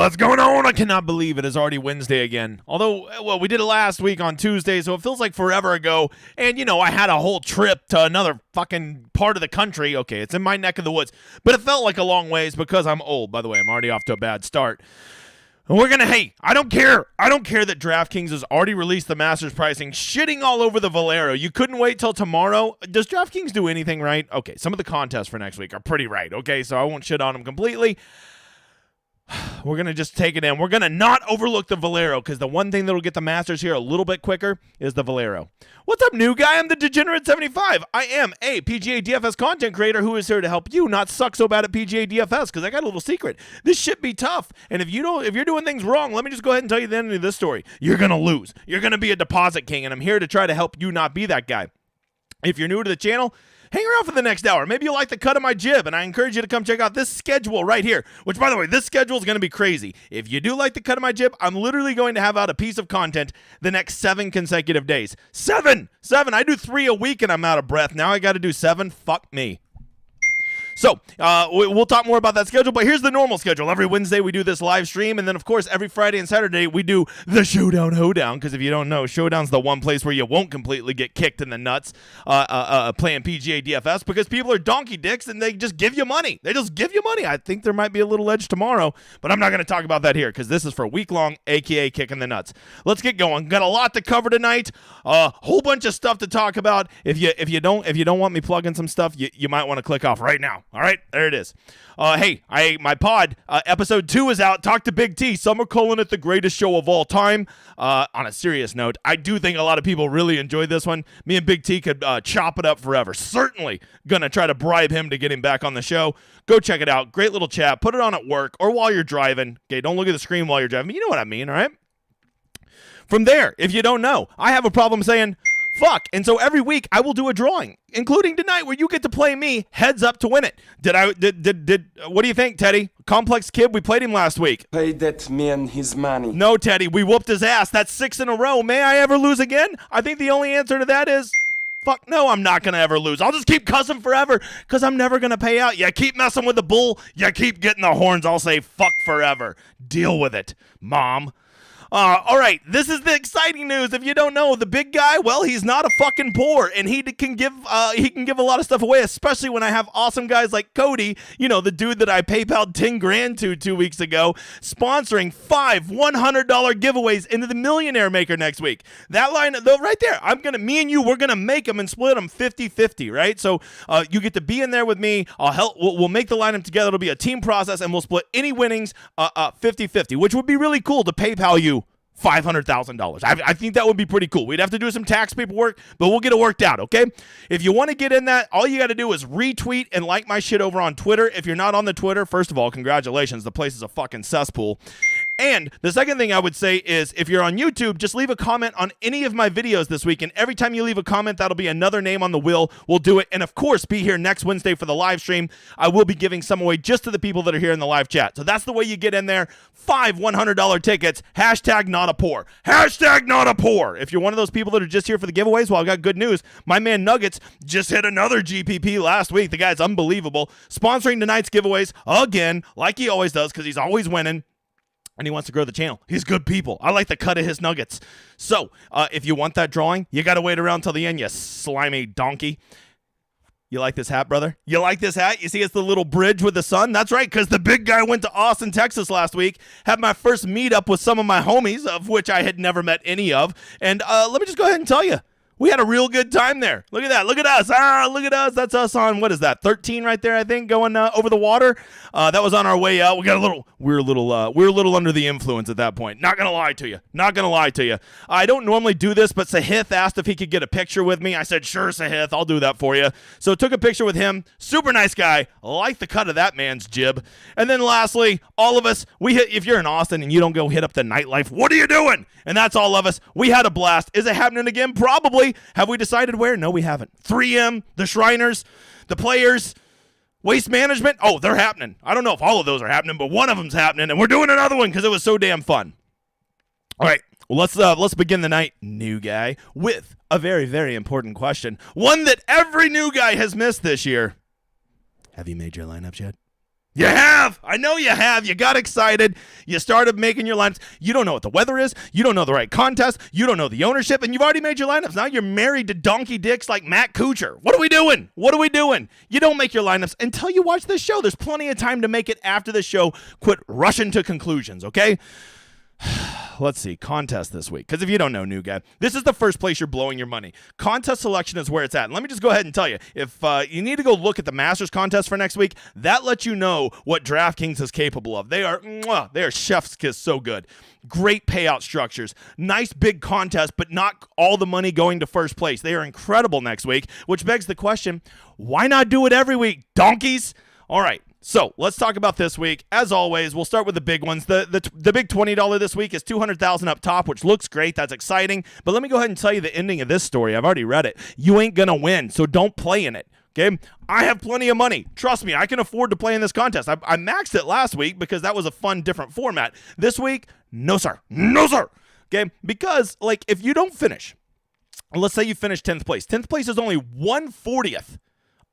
what's going on? I cannot believe it is already Wednesday again. Although, well, we did it last week on Tuesday, so it feels like forever ago. And, you know, I had a whole trip to another fucking part of the country. Okay, it's in my neck of the woods. But it felt like a long ways because I'm old. By the way, I'm already off to a bad start. And we're going to, hey, I don't care. I don't care that DraftKings has already released the Masters pricing, shitting all over the Valero. You couldn't wait till tomorrow. Does DraftKings do anything right? Okay, some of the contests for next week are pretty right, okay? So I won't shit on them completely. We're going to just take it in. We're going to not overlook the Valero because the one thing that will get the Masters here a little bit quicker is the Valero. What's up, new guy? I'm the Degenerate75. I am a PGA DFS content creator who is here to help you not suck so bad at PGA DFS because I got a little secret. This shit be tough. And if you're doing things wrong, let me just go ahead and tell you the end of this story. You're going to lose. You're going to be a deposit king, and I'm here to try to help you not be that guy. If you're new to the channel, hang around for the next hour. Maybe you'll like the cut of my jib, and I encourage you to come check out this schedule right here, which, by the way, this schedule is going to be crazy. If you do like the cut of my jib, I'm literally going to have out a piece of content the next 7 consecutive days. 7! I do 3 a week, and I'm out of breath. Now I got to do 7. Fuck me. So, we'll talk more about that schedule, but here's the normal schedule. Every Wednesday, we do this live stream, and then, of course, every Friday and Saturday, we do the Showdown Hoedown, because if you don't know, Showdown's the one place where you won't completely get kicked in the nuts playing PGA DFS, because people are donkey dicks, and they just give you money. They just give you money. I think there might be a little edge tomorrow, but I'm not going to talk about that here, because this is for a week long, a.k.a. kicking the nuts. Let's get going. Got a lot to cover tonight, a whole bunch of stuff to talk about. If you don't want me plugging some stuff, you might want to click off right now. All right, there it is. Hey, my pod, episode 2 is out. Talk to Big T. Some are calling it the greatest show of all time. On a serious note, I do think a lot of people really enjoyed this one. Me and Big T could chop it up forever. Certainly gonna try to bribe him to get him back on the show. Go check it out. Great little chat. Put it on at work or while you're driving. Okay, don't look at the screen while you're driving. You know what I mean, all right? From there, if you don't know, I have a problem saying fuck. And so every week I will do a drawing, including tonight where you get to play me heads up to win it. What do you think, Teddy? Complex kid, we played him last week. Pay that man his money. No, Teddy, we whooped his ass. That's 6 in a row. May I ever lose again? I think the only answer to that is fuck no, I'm not going to ever lose. I'll just keep cussing forever because I'm never going to pay out. You keep messing with the bull, you keep getting the horns. I'll say fuck forever. Deal with it, Mom. All right, this is the exciting news. If you don't know, the big guy, well, he's not a fucking poor, and he can give a lot of stuff away, especially when I have awesome guys like Cody, you know, the dude that I PayPal'd 10 grand to 2 weeks ago, sponsoring 5 $100 giveaways into the Millionaire Maker next week. That line, though, right there, me and you, we're gonna make them and split them 50-50, right? So you get to be in there with me. I'll help. We'll make the lineup together. It'll be a team process, and we'll split any winnings 50-50, which would be really cool to PayPal you $500,000. I think that would be pretty cool. We'd have to do some tax paperwork, but we'll get it worked out, okay? If you want to get in that, all you got to do is retweet and like my shit over on Twitter. If you're not on the Twitter, first of all, congratulations. The place is a fucking cesspool. And the second thing I would say is if you're on YouTube, just leave a comment on any of my videos this week. And every time you leave a comment, that'll be another name on the wheel. We'll do it. And of course, be here next Wednesday for the live stream. I will be giving some away just to the people that are here in the live chat. So that's the way you get in there. 5 $100 tickets. Hashtag not a poor. Hashtag not a poor. If you're one of those people that are just here for the giveaways, well, I got good news. My man Nuggets just hit another GPP last week. The guy's unbelievable. Sponsoring tonight's giveaways again, like he always does, because he's always winning. And he wants to grow the channel. He's good people. I like the cut of his nuggets. So, if you want that drawing, you got to wait around till the end, you slimy donkey. You like this hat, brother? You like this hat? You see it's the little bridge with the sun? That's right, because the big guy went to Austin, Texas last week, had my first meetup with some of my homies, of which I had never met any of. And let me just go ahead and tell you, we had a real good time there. Look at that. Look at us. Look at us. That's us on, what is that, 13 right there, I think, going over the water. That was on our way out. We were a little under the influence at that point. Not going to lie to you. I don't normally do this, but Sahith asked if he could get a picture with me. I said, sure, Sahith, I'll do that for you. So took a picture with him. Super nice guy. Like the cut of that man's jib. And then lastly, all of us, if you're in Austin and you don't go hit up the nightlife, what are you doing? And that's all of us. We had a blast. Is it happening again? Probably. Have we decided where? No, we haven't. 3M, the Shriners, the Players, Waste Management. Oh, they're happening. I don't know if all of those are happening, but one of them's happening, and we're doing another one because it was so damn fun. All right, well, let's begin the night, new guy, with a very, very important question. One that every new guy has missed this year. Have you made your lineups yet? You have. I know you have. You got excited. You started making your lineups. You don't know what the weather is. You don't know the right contest. You don't know the ownership, and you've already made your lineups. Now you're married to donkey dicks like Matt Kuchar. What are we doing? What are we doing? You don't make your lineups until you watch this show. There's plenty of time to make it after the show. Quit rushing to conclusions, okay? Let's see, contest this week. Because if you don't know, new guy, this is the first place you're blowing your money. Contest selection is where it's at. And let me just go ahead and tell you, if you need to go look at the Masters contest for next week, that lets you know what DraftKings is capable of. They are chef's kiss so good. Great payout structures. Nice big contest, but not all the money going to first place. They are incredible next week, which begs the question, why not do it every week, donkeys? All right. So let's talk about this week. As always, we'll start with the big ones. The big $20 this week is $200,000 up top, which looks great. That's exciting. But let me go ahead and tell you the ending of this story. I've already read it. You ain't going to win, so don't play in it. Okay? I have plenty of money. Trust me, I can afford to play in this contest. I maxed it last week because that was a fun, different format. This week, no, sir. No, sir. Okay? Because, like, if you don't finish, let's say you finish 10th place. 10th place is only 1/40th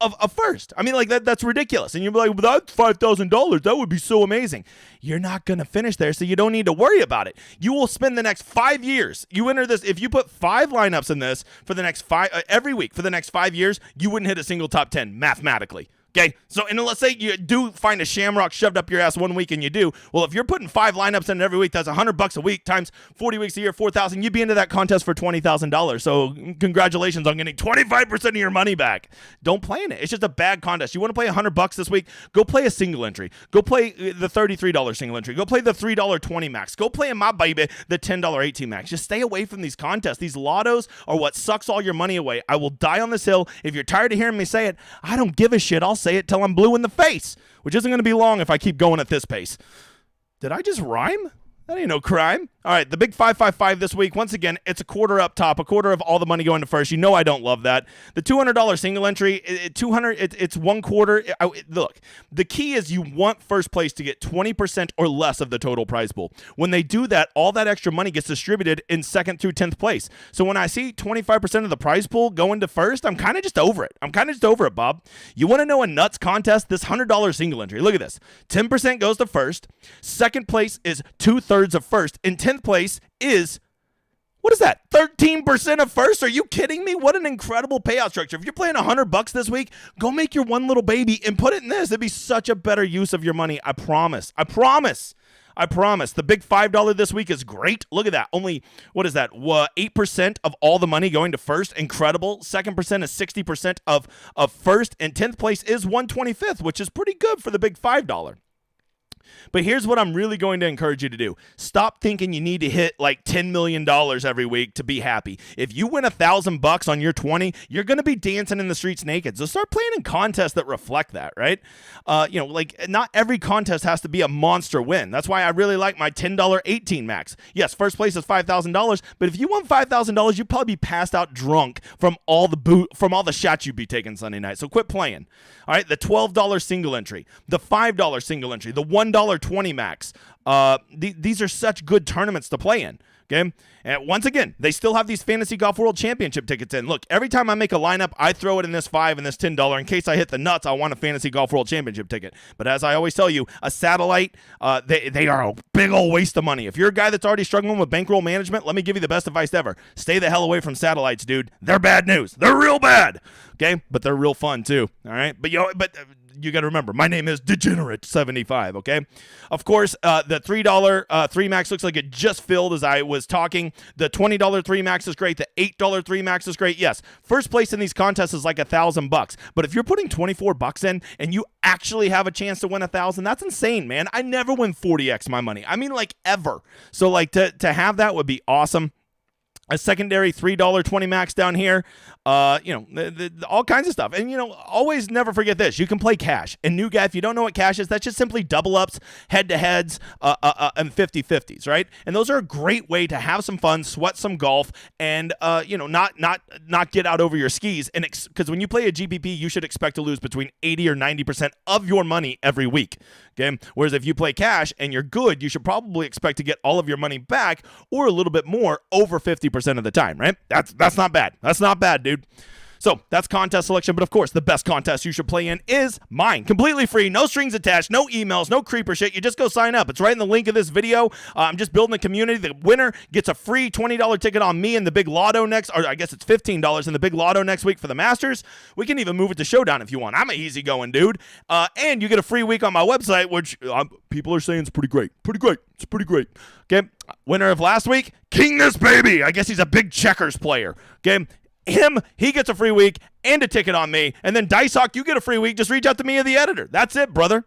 of first. I mean, like, that's ridiculous. And you're like, well, that's $5,000. That would be so amazing. You're not going to finish there, so you don't need to worry about it. You will spend the next 5 years. You enter this, if you put 5 lineups in this for the next every week for the next 5 years, you wouldn't hit a single top 10 mathematically. Okay, so and let's say you do find a shamrock shoved up your ass one week and you do. Well, if you're putting 5 lineups in every week, that's $100 a week times 40 weeks a year, $4,000. You'd be into that contest for $20,000. So congratulations on getting 25% of your money back. Don't play in it. It's just a bad contest. You want to play $100 this week? Go play a single entry. Go play the $33 single entry. Go play the $3.20 max. Go play in my baby the $10.18 max. Just stay away from these contests. These lottos are what sucks all your money away. I will die on this hill. If you're tired of hearing me say it, I don't give a shit. I'll say it till I'm blue in the face, which isn't going to be long if I keep going at this pace. Did I just rhyme? That ain't no crime. All right, the big 555 this week. Once again, it's a quarter up top, a quarter of all the money going to first. You know I don't love that. The $200 single entry, it's 1/4. Look, the key is you want first place to get 20% or less of the total prize pool. When they do that, all that extra money gets distributed in 2nd through 10th place. So when I see 25% of the prize pool going to first, I'm kind of just over it. Bob. You want to know a nuts contest? This $100 single entry. Look at this. 10% goes to first. 2nd place is 2/3 of first. And 10th place is, what is that, 13% of first? Are you kidding me? What an incredible payout structure. If you're playing $100 this week, go make your one little baby and put it in this. It'd be such a better use of your money. I promise. The big $5 this week is great. Look at that. Only, what is that? 8% of all the money going to first. Incredible. 2nd percent is 60% of first. And 10th place is 1/25th, which is pretty good for the big $5. But here's what I'm really going to encourage you to do. Stop thinking you need to hit like $10 million every week to be happy. If you win $1,000 on your 20, you're going to be dancing in the streets naked. So start playing in contests that reflect that, right? Like not every contest has to be a monster win. That's why I really like my $10.18 max. Yes, first place is $5,000, but if you won $5,000, you'd probably be passed out drunk from all the shots you'd be taking Sunday night. So quit playing. All right, the $12 single entry, the $5 single entry, the $1.20 max. These are such good tournaments to play in. Okay. And once again, they still have these Fantasy Golf World Championship tickets in. Look, every time I make a lineup, I throw it in this $5 and this $10. In case I hit the nuts, I want a Fantasy Golf World Championship ticket. But as I always tell you, a satellite, they are a big old waste of money. If you're a guy that's already struggling with bankroll management, let me give you the best advice ever. Stay the hell away from satellites, dude. They're bad news. They're real bad. Okay. But they're real fun too. All right. But you got to remember, my name is Degenerate75, okay? Of course, the $3 3 max looks like it just filled as I was talking. The $20 3 max is great. The $8 3 max is great. Yes, first place in these contests is like $1,000. But if you're putting $24 in and you actually have a chance to win $1,000, that's insane, man. I never win 40x my money. I mean, like, ever. So, like, to have that would be awesome. A secondary $3.20 max down here, all kinds of stuff. And, always never forget this. You can play cash. And new guy, if you don't know what cash is, that's just simply double ups, head-to-heads, and 50-50s, right? And those are a great way to have some fun, sweat some golf, and, not get out over your skis. And because when you play a GPP, you should expect to lose between 80 or 90% of your money every week, okay? Whereas if you play cash and you're good, you should probably expect to get all of your money back or a little bit more over 50% of the time, right? That's not bad. That's not bad, dude. So that's contest selection, but of course, the best contest you should play in is mine. Completely free, no strings attached, no emails, no creeper shit. You just go sign up. It's right in the link of this video. I'm just building a community. The winner gets a free $20 ticket on me in the big lotto next, or I guess it's $15 in the big lotto next week for the Masters. We can even move it to Showdown if you want. I'm an easygoing dude. And you get a free week on my website, which people are saying is pretty great. It's pretty great. Okay. Winner of last week, King This Baby. I guess he's a big checkers player. Okay. He gets a free week and a ticket on me. And then Dice Hawk, you get a free week. Just reach out to me or the editor. That's it, brother.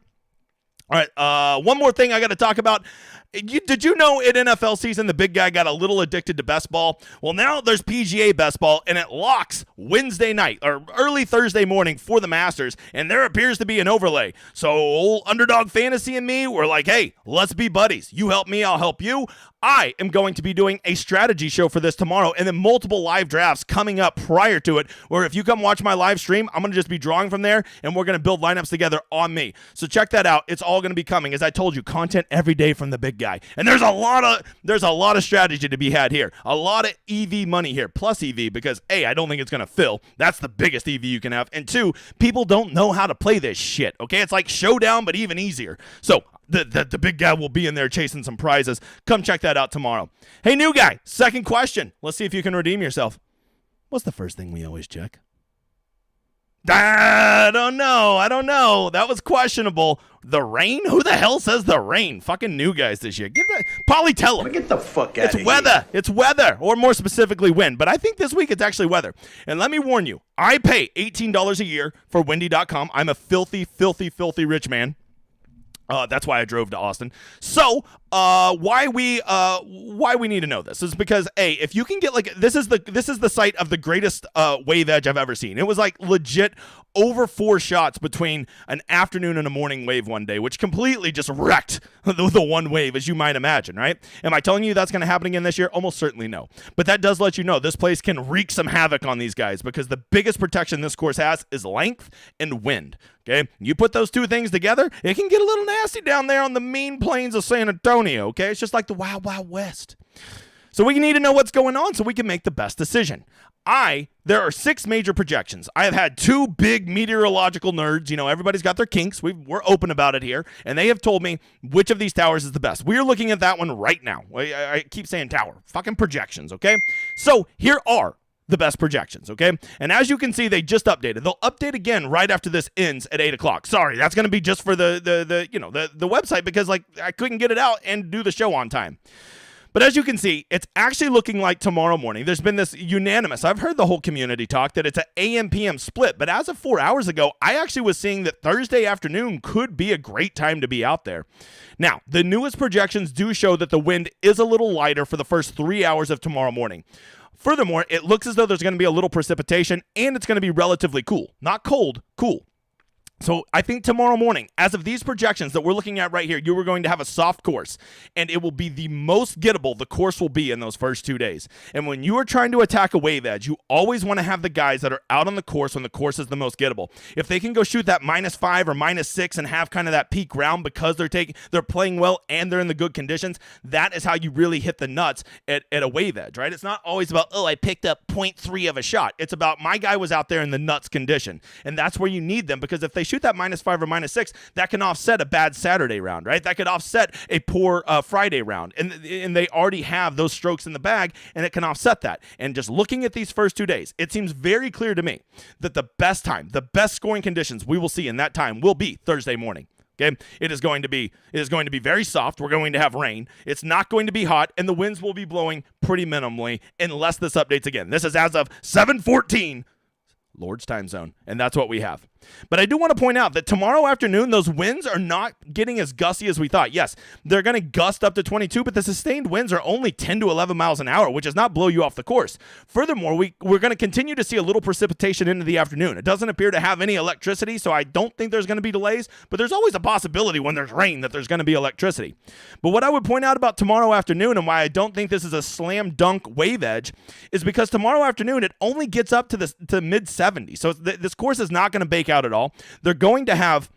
All right. One more thing I got to talk about. Did you know in NFL season the big guy got a little addicted to best ball? Well, now there's PGA best ball, and it locks Wednesday night or early Thursday morning for the Masters, and there appears to be an overlay. So old Underdog Fantasy and me, we're like, hey, let's be buddies. You help me, I'll help you. I am going to be doing a strategy show for this tomorrow, and then multiple live drafts coming up prior to it, where if you come watch my live stream, I'm going to just be drawing from there, and we're going to build lineups together on me. So check that out. It's all going to be coming. As I told you, content every day from the big guy. And there's a lot of strategy to be had here. A lot of EV money here, plus EV, because A, I don't think it's going to fill. That's the biggest EV you can have. And two, people don't know how to play this shit, okay? It's like Showdown, but even easier. So the big guy will be in there chasing some prizes. Come check that out tomorrow. Hey, new guy, second question. Let's see if you can redeem yourself. What's the first thing we always check? I don't know. That was questionable. The rain? Who the hell says the rain? Fucking new guys this year. Give that. Polly, tell him. Get the fuck out of here. It's weather. It's weather. Or more specifically, wind. But I think this week it's actually weather. And let me warn you, I pay $18 a year for windy.com. I'm a filthy, filthy, filthy rich man. That's why I drove to Austin. So, why we need to know this is because if you can get this is the site of the greatest wave edge I've ever seen. It was like legit over 4 shots between an afternoon and a morning wave one day, which completely just wrecked the one wave, as you might imagine, right? Am I telling you that's going to happen again this year? Almost certainly no. But that does let you know this place can wreak some havoc on these guys because the biggest protection this course has is length and wind. Okay, you put those two things together, it can get a little nasty down there on the mean plains of San Antonio. Okay, it's just like the Wild Wild West. So we need to know what's going on so we can make the best decision. There are 6 major projections. I have had 2 big meteorological nerds. You know, everybody's got their kinks. We're open about it here. And they have told me which of these towers is the best. We're looking at that one right now. I keep saying tower. Fucking projections, okay? So here are the best projections, okay? And as you can see, they just updated. They'll update again right after this ends at 8 o'clock. Sorry, that's going to be just for the website because, I couldn't get it out and do the show on time. But as you can see, it's actually looking like tomorrow morning. There's been this unanimous, I've heard the whole community talk that it's an AM-PM split. But as of 4 hours ago, I actually was seeing that Thursday afternoon could be a great time to be out there. Now, the newest projections do show that the wind is a little lighter for the first 3 hours of tomorrow morning. Furthermore, it looks as though there's going to be a little precipitation and it's going to be relatively cool. Not cold, cool. So I think tomorrow morning, as of these projections that we're looking at right here, you are going to have a soft course, and it will be the most gettable the course will be in those first 2 days. And when you are trying to attack a wave edge, you always want to have the guys that are out on the course when the course is the most gettable. If they can go shoot that -5 or -6 and have kind of that peak round because they're playing well and they're in the good conditions, that is how you really hit the nuts at a wave edge, right? It's not always about, I picked up 0.3 of a shot. It's about my guy was out there in the nuts condition, and that's where you need them because if they shoot that -5 or -6, that can offset a bad Saturday round, right? That could offset a poor Friday round. And they already have those strokes in the bag, and it can offset that. And just looking at these first 2 days, it seems very clear to me that the best time, the best scoring conditions we will see in that time will be Thursday morning. Okay, it is going to be very soft. We're going to have rain. It's not going to be hot, and the winds will be blowing pretty minimally unless this updates again. This is as of 7:14 Lord's time zone, and that's what we have. But I do want to point out that tomorrow afternoon, those winds are not getting as gusty as we thought. Yes, they're going to gust up to 22, but the sustained winds are only 10 to 11 miles an hour, which does not blow you off the course. Furthermore, we're going to continue to see a little precipitation into the afternoon. It doesn't appear to have any electricity, so I don't think there's going to be delays, but there's always a possibility when there's rain that there's going to be electricity. But what I would point out about tomorrow afternoon and why I don't think this is a slam dunk wave edge is because tomorrow afternoon, it only gets up to mid 70s. So this course is not going to bake out at all. They're going to have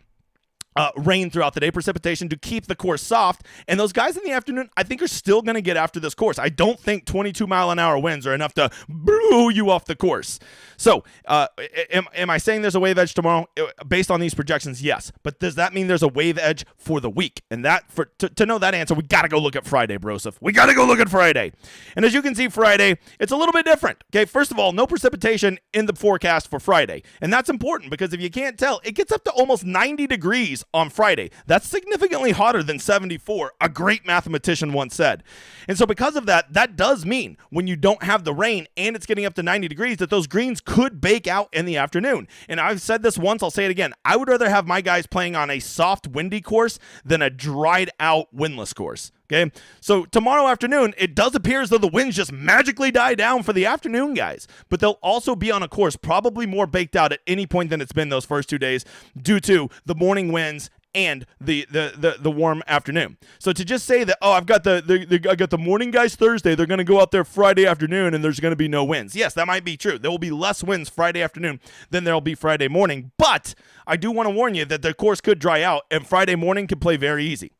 rain throughout the day, precipitation to keep the course soft. And those guys in the afternoon, I think, are still going to get after this course. I don't think 22-mile-an-hour winds are enough to blow you off the course. So am I saying there's a wave edge tomorrow? Based on these projections, yes. But does that mean there's a wave edge for the week? And that to know that answer, we got to go look at Friday, Broseph. We got to go look at Friday. And as you can see, Friday, it's a little bit different. Okay, first of all, no precipitation in the forecast for Friday. And that's important because if you can't tell, it gets up to almost 90 degrees on Friday. That's significantly hotter than 74, a great mathematician once said. And so because of that, that does mean when you don't have the rain and it's getting up to 90 degrees that those greens could bake out in the afternoon. And I've said this once, I'll say it again. I would rather have my guys playing on a soft, windy course than a dried out, windless course. Okay, so tomorrow afternoon, it does appear as though the winds just magically die down for the afternoon guys, but they'll also be on a course probably more baked out at any point than it's been those first 2 days due to the morning winds and the warm afternoon. So to just say that, oh, I've got I got the morning guys Thursday, they're going to go out there Friday afternoon and there's going to be no winds. Yes, that might be true. There will be less winds Friday afternoon than there'll be Friday morning, but I do want to warn you that the course could dry out and Friday morning could play very easy.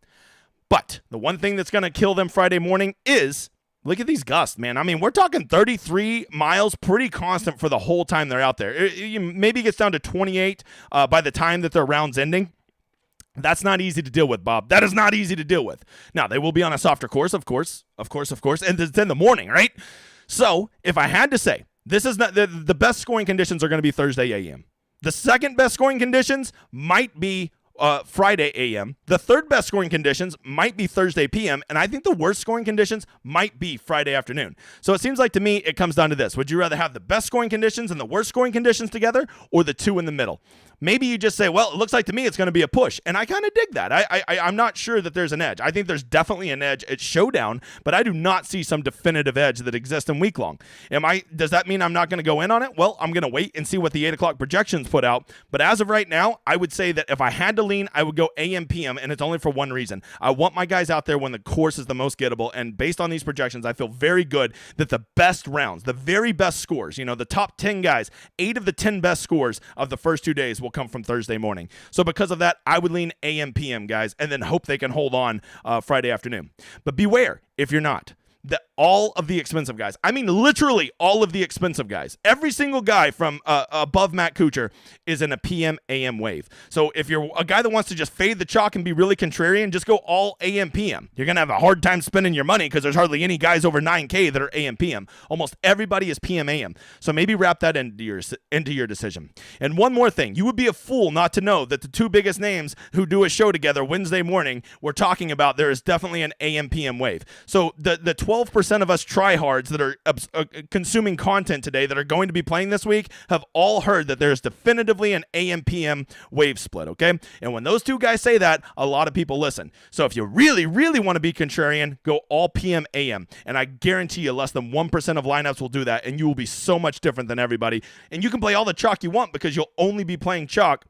But the one thing that's going to kill them Friday morning is, look at these gusts, man. I mean, we're talking 33 miles, pretty constant for the whole time they're out there. Maybe it gets down to 28 by the time that their round's ending. That's not easy to deal with, Bob. That is not easy to deal with. Now, they will be on a softer course, of course, and it's in the morning, right? So, if I had to say, this is not the best scoring conditions are going to be Thursday a.m. The second best scoring conditions might be Friday a.m. The third best scoring conditions might be Thursday p.m. And I think the worst scoring conditions might be Friday afternoon. So it seems like to me it comes down to this. Would you rather have the best scoring conditions and the worst scoring conditions together or the two in the middle? Maybe you just say, well, it looks like to me it's going to be a push. And I kind of dig that. I'm not sure that there's an edge. I think there's definitely an edge at showdown, but I do not see some definitive edge that exists in week long. Does that mean I'm not going to go in on it? Well, I'm going to wait and see what the 8 o'clock projections put out. But as of right now, I would say that if I had to lean, I would go AM, PM, and it's only for one reason. I want my guys out there when the course is the most gettable. And based on these projections, I feel very good that the best rounds, the very best scores, the top 10 guys, 8 of the 10 best scores of the first 2 days will come from Thursday morning. So because of that, I would lean AM, PM, guys, and then hope they can hold on Friday afternoon. But beware if you're not. That all of the expensive guys, I mean literally all of the expensive guys, every single guy from above Matt Kuchar is in a PM AM wave. So if you're a guy that wants to just fade the chalk and be really contrarian, just go all AM PM. You're going to have a hard time spending your money because there's hardly any guys over 9K that are AM PM. Almost everybody is PM AM. So maybe wrap that into your decision. And one more thing, you would be a fool not to know that the two biggest names who do a show together Wednesday morning, we're talking about there is definitely an AM PM wave. So the 12% of us tryhards that are consuming content today that are going to be playing this week have all heard that there's definitively an AM/PM wave split, okay? And when those two guys say that, a lot of people listen. So if you really, really want to be contrarian, go all PM/AM. And I guarantee you less than 1% of lineups will do that, and you will be so much different than everybody. And you can play all the chalk you want because you'll only be playing chalk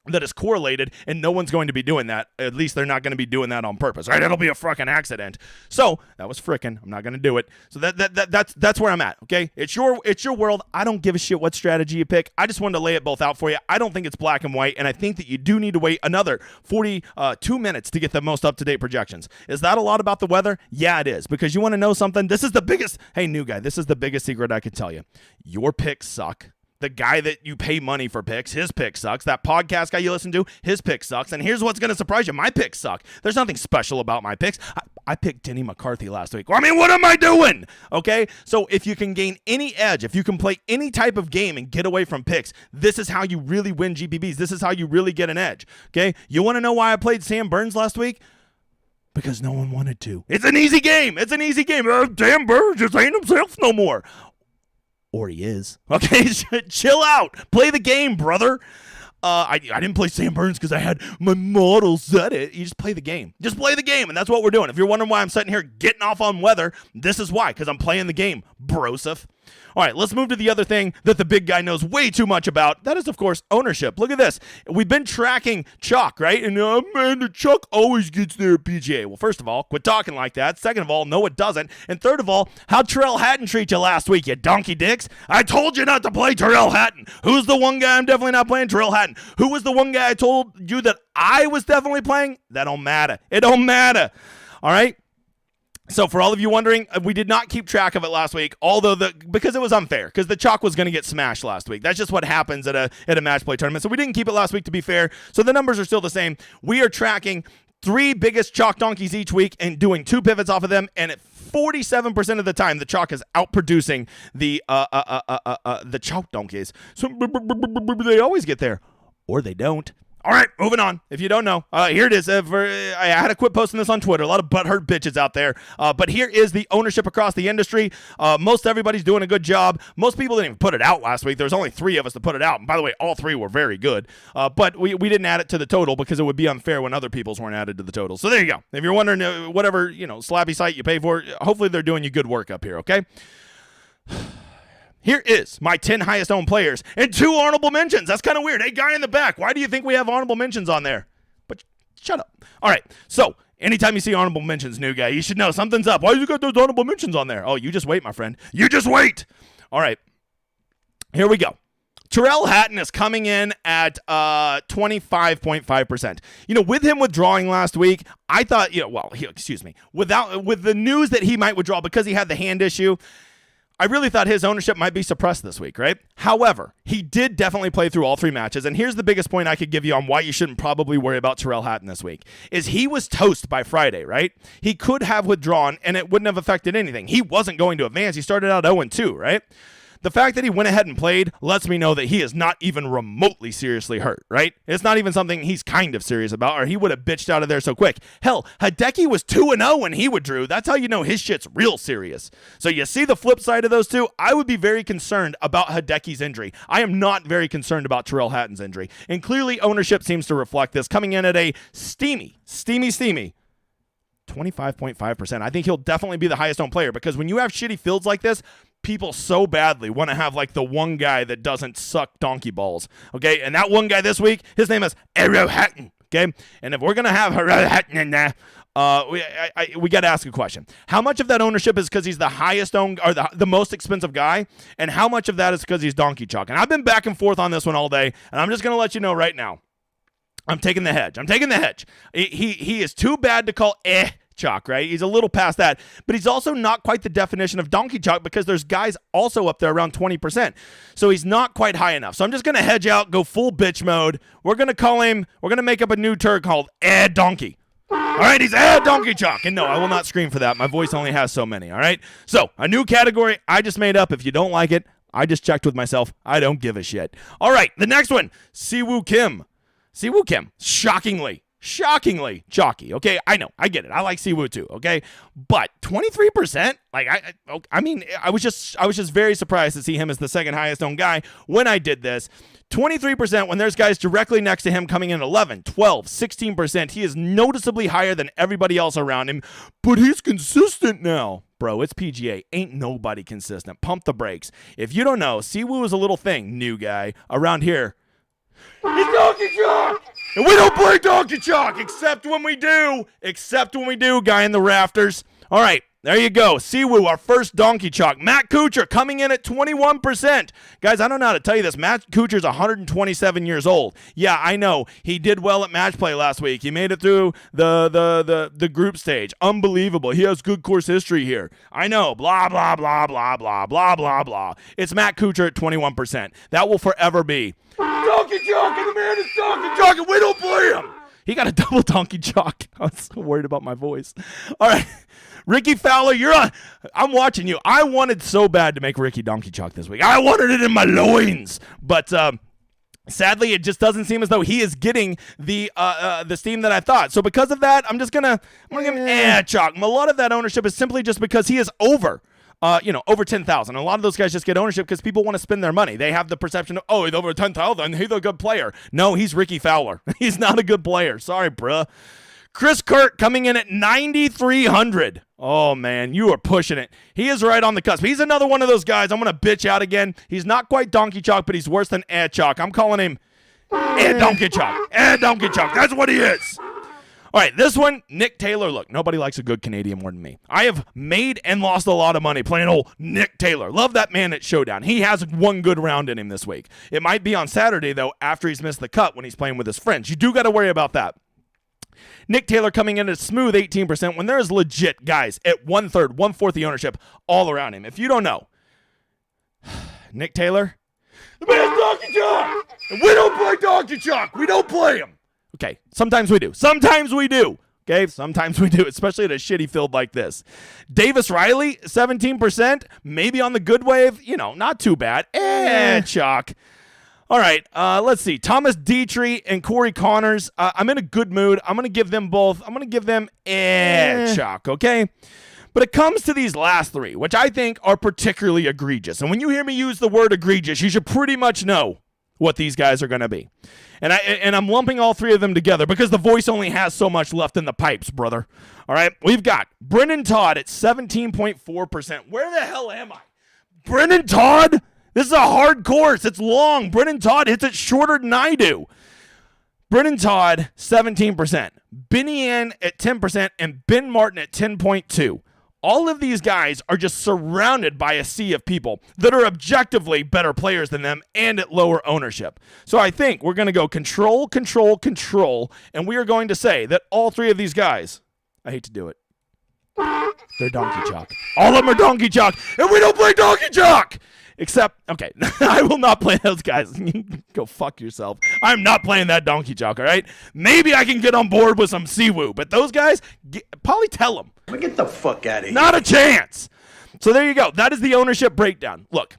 that is correlated, and no one's going to be doing that. At least they're not going to be doing that on purpose, right? It'll be a frickin' accident. So that was frickin'. I'm not going to do it. So that's where I'm at. Okay, it's your world. I don't give a shit what strategy you pick. I just wanted to lay it both out for you. I don't think it's black and white, and I think that you do need to wait another 42 minutes to get the most up-to-date projections. Is that a lot about the weather? Yeah, it is. Because you want to know something? This is the biggest. Hey, new guy. This is the biggest secret I can tell you. Your picks suck. The guy that you pay money for picks, his pick sucks. That podcast guy you listen to, his pick sucks. And here's what's going to surprise you. My picks suck. There's nothing special about my picks. I picked Denny McCarthy last week. I mean, what am I doing? Okay? So if you can gain any edge, if you can play any type of game and get away from picks, this is how you really win GPPs. This is how you really get an edge. Okay? You want to know why I played Sam Burns last week? Because no one wanted to. It's an easy game. It's an easy game. Sam Burns just ain't himself no more. Or he is. Okay, chill out. Play the game, brother. I didn't play Sam Burns because I had my model set it. You just play the game. Just play the game, and that's what we're doing. If you're wondering why I'm sitting here getting off on weather, this is why, because I'm playing the game, broseph. All right, let's move to the other thing that the big guy knows way too much about. That is, of course, ownership. Look at this. We've been tracking chalk, right? And, man, the chalk always gets there at PGA. Well, first of all, quit talking like that. Second of all, no, it doesn't. And third of all, how'd Terrell Hatton treat you last week, you donkey dicks? I told you not to play Terrell Hatton. Who's the one guy I'm definitely not playing? Terrell Hatton. Who was the one guy I told you that I was definitely playing? That don't matter. It don't matter. All right? So for all of you wondering, we did not keep track of it last week, although because it was unfair, because the chalk was going to get smashed last week. That's just what happens at a match play tournament. So we didn't keep it last week to be fair. So the numbers are still the same. We are tracking 3 biggest chalk donkeys each week and doing 2 pivots off of them. And at 47% of the time, the chalk is outproducing the chalk donkeys. So they always get there, or they don't. All right, moving on. If you don't know, here it is. I had to quit posting this on Twitter. A lot of butthurt bitches out there. But here is the ownership across the industry. Most everybody's doing a good job. Most people didn't even put it out last week. There was only 3 of us to put it out. And by the way, all 3 were very good. But we didn't add it to the total because it would be unfair when other people's weren't added to the total. So there you go. If you're wondering, whatever, slappy site you pay for, hopefully they're doing you good work up here, okay? Here is my 10 highest owned players and 2 honorable mentions. That's kind of weird. Hey, guy in the back, why do you think we have honorable mentions on there? But shut up. All right, so anytime you see honorable mentions, new guy, you should know something's up. Why you got those honorable mentions on there? Oh, you just wait, my friend. You just wait. All right, here we go. Terrell Hatton is coming in at 25.5%. With him withdrawing last week, I thought, with the news that he might withdraw because he had the hand issue, I really thought his ownership might be suppressed this week, right? However, he did definitely play through all 3 matches, and here's the biggest point I could give you on why you shouldn't probably worry about Terrell Hatton this week, is he was toast by Friday, right? He could have withdrawn, and it wouldn't have affected anything. He wasn't going to advance. He started out 0-2, right? The fact that he went ahead and played lets me know that he is not even remotely seriously hurt, right? It's not even something he's kind of serious about, or he would have bitched out of there so quick. Hell, Hideki was 2-0 when he withdrew. That's how you know his shit's real serious. So you see the flip side of those two? I would be very concerned about Hideki's injury. I am not very concerned about Terrell Hatton's injury. And clearly ownership seems to reflect this, coming in at a steamy 25.5%. I think he'll definitely be the highest owned player, because when you have shitty fields like this, people so badly want to have like the one guy that doesn't suck donkey balls, okay? And that one guy this week, his name is Arrow Hatton, okay? And if we're going to have Arrow Hatton in there, we got to ask a question. How much of that ownership is because he's the highest owned, or the most expensive guy, and how much of that is because he's donkey chalk? And I've been back and forth on this one all day, and I'm just going to let you know right now. I'm taking the hedge. He is too bad to call chalk, right? He's a little past that, but he's also not quite the definition of donkey chalk, because there's guys also up there around 20%. So he's not quite high enough. So I'm just going to hedge out, go full bitch mode. We're going to make up a new term called donkey. All right, he's donkey chalk. And no, I will not scream for that. My voice only has so many, all right? So a new category I just made up. If you don't like it, I just checked with myself. I don't give a shit. All right, the next one, Siwoo Kim. Shockingly chalky. Okay, I know, I get it. I like Siwoo too. Okay, but 23%. Like I was just very surprised to see him as the second highest owned guy when I did this. 23% when there's guys directly next to him coming in 11, 12, 16%. He is noticeably higher than everybody else around him, but he's consistent now. Bro, it's PGA. Ain't nobody consistent. Pump the brakes. If you don't know, Siwoo is a little thing, new guy around here. It's donkey chalk! And we don't play donkey chalk, except when we do, guy in the rafters. All right, there you go. Siwoo, our first donkey chalk. Matt Kuchar coming in at 21%. Guys, I don't know how to tell you this. Matt Kuchar's 127 years old. Yeah, I know. He did well at match play last week. He made it through the group stage. Unbelievable. He has good course history here. I know. Blah, blah, blah, blah, blah, blah, blah, blah. It's Matt Kuchar at 21%. That will forever be donkey chalk, and the man is donkey chalk, and we don't play him. He got a double donkey chalk. I was so worried about my voice. All right. Ricky Fowler, you're on. I'm watching you. I wanted so bad to make Ricky donkey chalk this week. I wanted it in my loins. But sadly, it just doesn't seem as though he is getting the steam that I thought. So because of that, I'm going to give him chalk. A lot of that ownership is simply just because he is over 10,000. A lot of those guys just get ownership because people want to spend their money. They have the perception of, he's over 10,000, he's a good player. No, he's Ricky Fowler. He's not a good player. Sorry, bruh. Chris Kirk coming in at 9,300. Oh, man, you are pushing it. He is right on the cusp. He's another one of those guys. I'm going to bitch out again. He's not quite donkey chalk, but he's worse than chalk. I'm calling him donkey chalk. Donkey chalk. That's what he is. All right, this one, Nick Taylor. Look, nobody likes a good Canadian more than me. I have made and lost a lot of money playing old Nick Taylor. Love that man at Showdown. He has one good round in him this week. It might be on Saturday, though, after he's missed the cut when he's playing with his friends. You do got to worry about that. Nick Taylor coming in at a smooth 18% when there's legit guys at 1/3, 1/4 the ownership all around him. If you don't know, Nick Taylor, the man's donkey chalk. And we don't play donkey chalk. We don't play him. Okay, sometimes we do. Sometimes we do. Okay, sometimes we do, especially at a shitty field like this. Davis Riley, 17%, maybe on the good wave. You know, not too bad. Chalk. All right, let's see. Thomas Dietrich and Corey Connors. I'm in a good mood. I'm going to give them both. I'm going to give them chalk, okay? But it comes to these last three, which I think are particularly egregious. And when you hear me use the word egregious, you should pretty much know what these guys are going to be. And I'm lumping all three of them together because the voice only has so much left in the pipes, brother. All right, we've got Brendan Todd at 17.4%. Where the hell am I? Brendan Todd? This is a hard course. It's long. Brendan Todd hits it shorter than I do. Brendan Todd, 17%. Benny Ann at 10% and Ben Martin at 10.2%. All of these guys are just surrounded by a sea of people that are objectively better players than them and at lower ownership. So I think we're going to go control, and we are going to say that all three of these guys, I hate to do it, they're donkey chalk. All of them are donkey chalk, and we don't play donkey chalk! Except, okay, I will not play those guys. Go fuck yourself. I'm not playing that donkey chalk, all right? Maybe I can get on board with some Siwoo, but those guys, probably tell them. Get the fuck out of here. Not a chance. So there you go. That is the ownership breakdown. Look,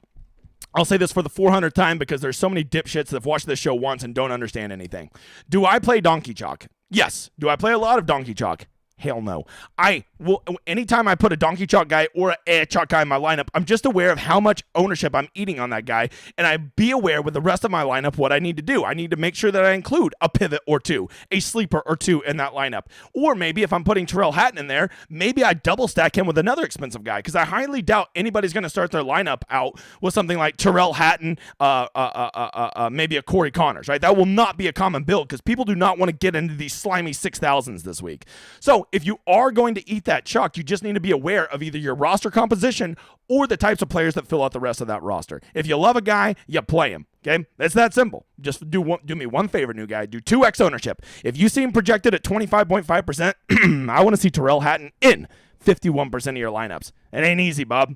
I'll say this for the 400th time because there's so many dipshits that have watched this show once and don't understand anything. Do I play donkey chalk? Yes. Do I play a lot of donkey chalk? Hell no. I will. Anytime I put a donkey chalk guy or a chalk guy in my lineup, I'm just aware of how much ownership I'm eating on that guy, and I be aware with the rest of my lineup what I need to do. I need to make sure that I include a pivot or two, a sleeper or two in that lineup. Or maybe if I'm putting Tyrrell Hatton in there, maybe I double stack him with another expensive guy because I highly doubt anybody's going to start their lineup out with something like Tyrrell Hatton, maybe a Corey Connors, right? That will not be a common build because people do not want to get into these slimy 6,000s this week. So if you are going to eat that chalk, you just need to be aware of either your roster composition or the types of players that fill out the rest of that roster. If you love a guy, you play him. Okay, it's that simple. Just do me one favor, new guy. Do 2x ownership. If you see him projected at 25.5%, I want to see Tyrrell Hatton in 51% of your lineups. It ain't easy, Bob.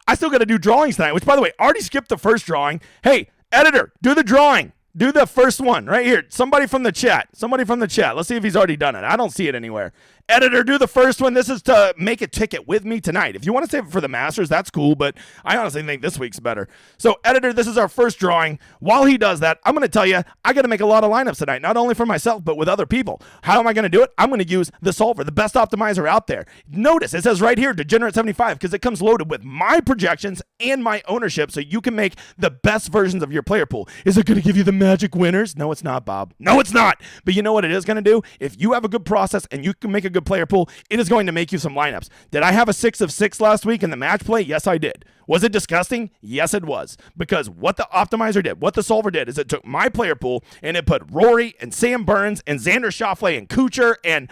I still got to do drawings tonight, which, by the way, already skipped the first drawing. Hey, editor, do the drawing. Do the first one right here. Somebody from the chat. Let's see if he's already done it. I don't see it anywhere. Editor, do the first one. This is to make a ticket with me tonight. If you want to save it for the Masters, that's cool, but I honestly think this week's better. So, editor, this is our first drawing. While he does that, I'm going to tell you, I got to make a lot of lineups tonight, not only for myself, but with other people. How am I going to do it? I'm going to use the solver, the best optimizer out there. Notice it says right here, Degenerate 75, because it comes loaded with my projections and my ownership, so you can make the best versions of your player pool. Is it going to give you the magic winners? No, it's not, Bob. No, it's not. But you know what it is going to do? If you have a good process and you can make a good player pool, it is going to make you some lineups. Did I have a 6 of 6 last week in the match play? Yes, I did. Was it disgusting? Yes, it was. Because what the optimizer did, what the solver did, is it took my player pool and it put Rory and Sam Burns and Xander Schauffele and Kuchar and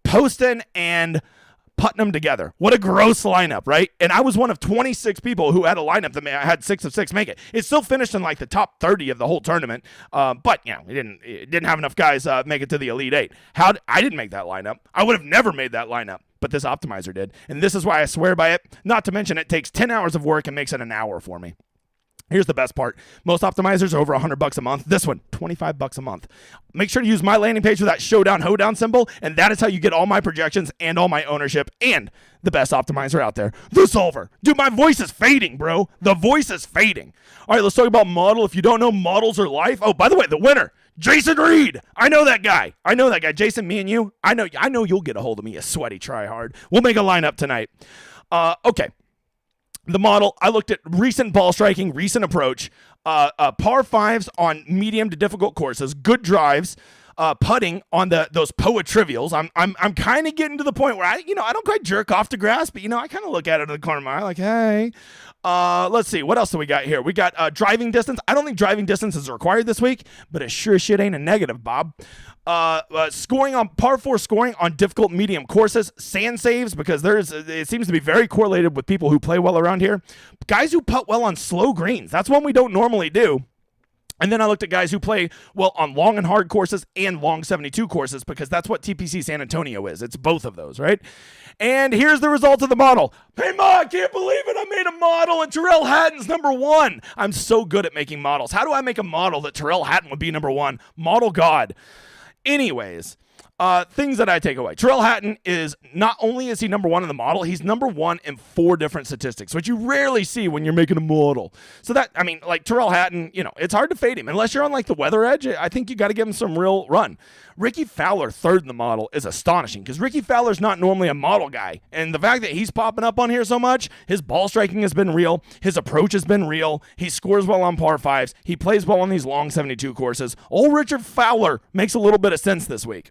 Poston and Putnam together. What a gross lineup, right? And I was one of 26 people who had a lineup that had 6 of 6 make it. It still finished in like the top 30 of the whole tournament, but you know, it didn't have enough guys make it to the Elite 8. I didn't make that lineup. I would have never made that lineup, but this optimizer did, and this is why I swear by it. Not to mention, it takes 10 hours of work and makes it an hour for me. Here's the best part. Most optimizers are over $100 a month. This one, $25 a month. Make sure to use my landing page with that showdown hoedown symbol, and that is how you get all my projections and all my ownership and the best optimizer out there, the solver. Dude, my voice is fading, bro. The voice is fading. All right, let's talk about model. If you don't know, models are life. Oh, by the way, the winner, Jason Reed. I know that guy. Jason, me and you. I know you'll get a hold of me, you sweaty tryhard. We'll make a lineup tonight. Okay. The model, I looked at recent ball striking, recent approach, par 5s on medium to difficult courses, good drives, putting on those POA trivials. I'm kind of getting to the point where I don't quite jerk off to grass, but I kind of look at it in the corner of my eye like, hey. Let's see. What else do we got here? We got driving distance. I don't think driving distance is required this week, but it sure shit ain't a negative, Bob. Scoring on par 4 scoring on difficult medium courses, sand saves, because it seems to be very correlated with people who play well around here. Guys who putt well on slow greens. That's one we don't normally do. And then I looked at guys who play well on long and hard courses and long 72 courses, because that's what TPC San Antonio is. It's both of those, right? And here's the result of the model. Hey, Ma, I can't believe it. I made a model and Tyrrell Hatton's number 1. I'm so good at making models. How do I make a model that Tyrrell Hatton would be number 1? Model God. Anyways, things that I take away. Tyrrell Hatton is, not only is he number 1 in the model, he's number 1 in 4 different statistics, which you rarely see when you're making a model. So that, like Tyrrell Hatton, it's hard to fade him. Unless you're on like the weather edge, I think you got to give him some real run. Ricky Fowler, 3rd in the model, is astonishing because Ricky Fowler's not normally a model guy. And the fact that he's popping up on here so much, his ball striking has been real. His approach has been real. He scores well on par 5s. He plays well on these long 72 courses. Old Richard Fowler makes a little bit of sense this week.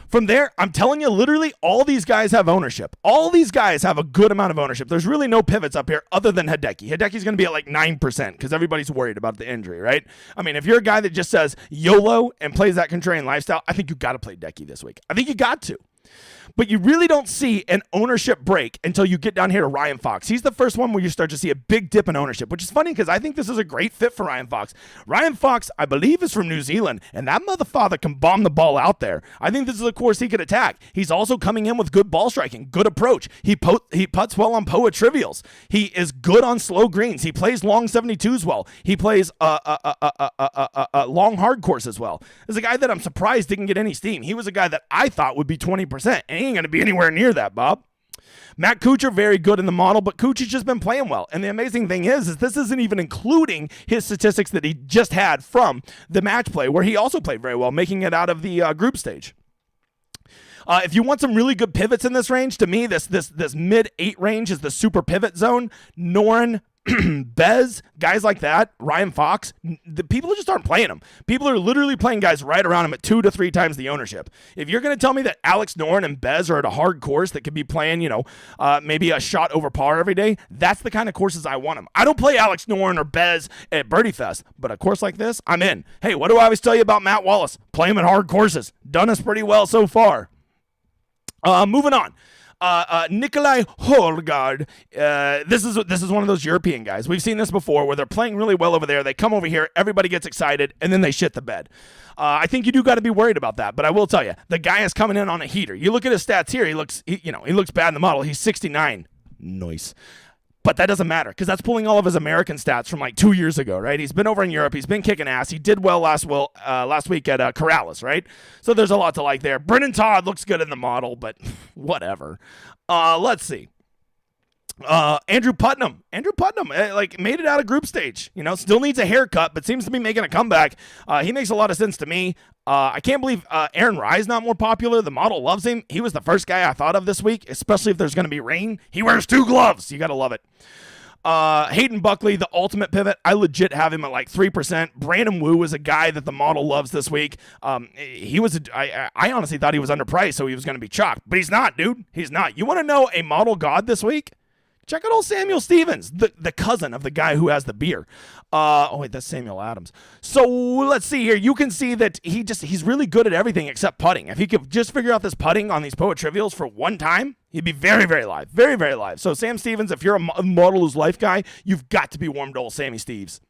From there, I'm telling you, literally all these guys have ownership. All these guys have a good amount of ownership. There's really no pivots up here other than Hideki. Hideki's going to be at like 9% because everybody's worried about the injury, right? If you're a guy that just says YOLO and plays that contrarian lifestyle, I think you got to play Hideki this week. I think you got to. But you really don't see an ownership break until you get down here to Ryan Fox. He's the first one where you start to see a big dip in ownership, which is funny because I think this is a great fit for Ryan Fox. Ryan Fox, I believe, is from New Zealand, and that motherfather can bomb the ball out there. I think this is a course he could attack. He's also coming in with good ball striking, good approach. He putts well on POA trivials. He is good on slow greens. He plays long 72s well. He plays long hard courses well. There's a guy that I'm surprised didn't get any steam. He was a guy that I thought would be 20%, and he ain't going to be anywhere near that, Bob. Matt Kuchar, very good in the model, but Kuchar's just been playing well. And the amazing thing is this isn't even including his statistics that he just had from the match play, where he also played very well, making it out of the group stage. If you want some really good pivots in this range, to me, this mid-8 range is the super pivot zone. Noren, Bez, guys like that, Ryan Fox, the people just aren't playing them. People are literally playing guys right around him at 2 to 3 times the ownership. If you're going to tell me that Alex Noren and Bez are at a hard course that could be playing, maybe a shot over par every day, that's the kind of courses I want them. I don't play Alex Noren or Bez at Birdie Fest, but a course like this, I'm in. Hey, what do I always tell you about Matt Wallace? Play him at hard courses. Done us pretty well so far. Moving on. Nikolai Holgaard. This is one of those European guys. We've seen this before where they're playing really well over there. They come over here, everybody gets excited, and then they shit the bed. I think you do got to be worried about that, but I will tell you, the guy is coming in on a heater. You look at his stats here, he looks bad in the model. He's 69. Nice. But that doesn't matter because that's pulling all of his American stats from like 2 years ago, right? He's been over in Europe. He's been kicking ass. He did well last week at Corrales, right? So there's a lot to like there. Brennan Todd looks good in the model, but whatever. Let's see. Andrew Putnam, made it out of group stage, still needs a haircut, but seems to be making a comeback. He makes a lot of sense to me. I can't believe Aaron Rye's not more popular. The model loves him. He was the first guy I thought of this week, especially if there's going to be rain. He wears 2 gloves. You got to love it. Hayden Buckley, the ultimate pivot. I legit have him at like 3%. Brandon Wu is a guy that the model loves this week. I honestly thought he was underpriced, so he was going to be chalked, but he's not, dude. He's not. You want to know a model god this week? Check out old Samuel Stevens, the cousin of the guy who has the beer. That's Samuel Adams. So let's see here. You can see that he's really good at everything except putting. If he could just figure out this putting on these POA trivials for one time, he'd be very, very live. Very, very live. So Sam Stevens, if you're a model who's life guy, you've got to be warmed to old Sammy Steves.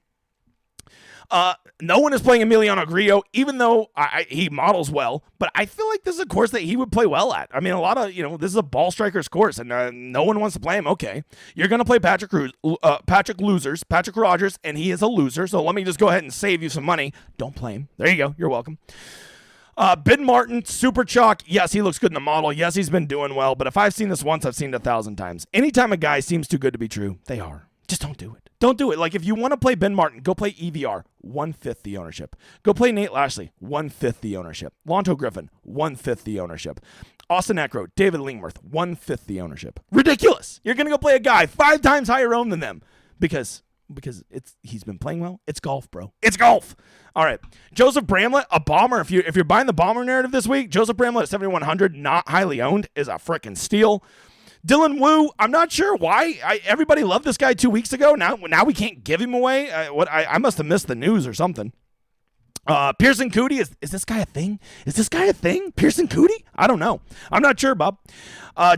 No one is playing Emiliano Grillo, even though he models well, but I feel like this is a course that he would play well at. A lot of, this is a ball striker's course, and no one wants to play him. Okay, you're going to play Patrick Rogers, and he is a loser, so let me just go ahead and save you some money. Don't play him. There you go. You're welcome. Ben Martin, super chalk. Yes, he looks good in the model. Yes, he's been doing well, but if I've seen this once, I've seen it 1,000 times. Anytime a guy seems too good to be true, they are. Just don't do it. Don't do it. Like, if you want to play Ben Martin, go play EVR, 1/5 the ownership. Go play Nate Lashley, 1/5 the ownership. Lonto Griffin, 1/5 the ownership. Austin Eckroat, David Lingworth, 1/5 the ownership. Ridiculous. You're going to go play a guy 5 times higher owned than them because because he's been playing well. It's golf, bro. It's golf. All right. Joseph Bramlett, a bomber. If you're buying the bomber narrative this week, Joseph Bramlett at 7,100, not highly owned, is a freaking steal. Dylan Wu, I'm not sure why. Everybody loved this guy 2 weeks ago. Now we can't give him away. I must have missed the news or something. Pearson Cootie, is this guy a thing? Is this guy a thing? Pearson Cootie? I don't know. I'm not sure, Bob.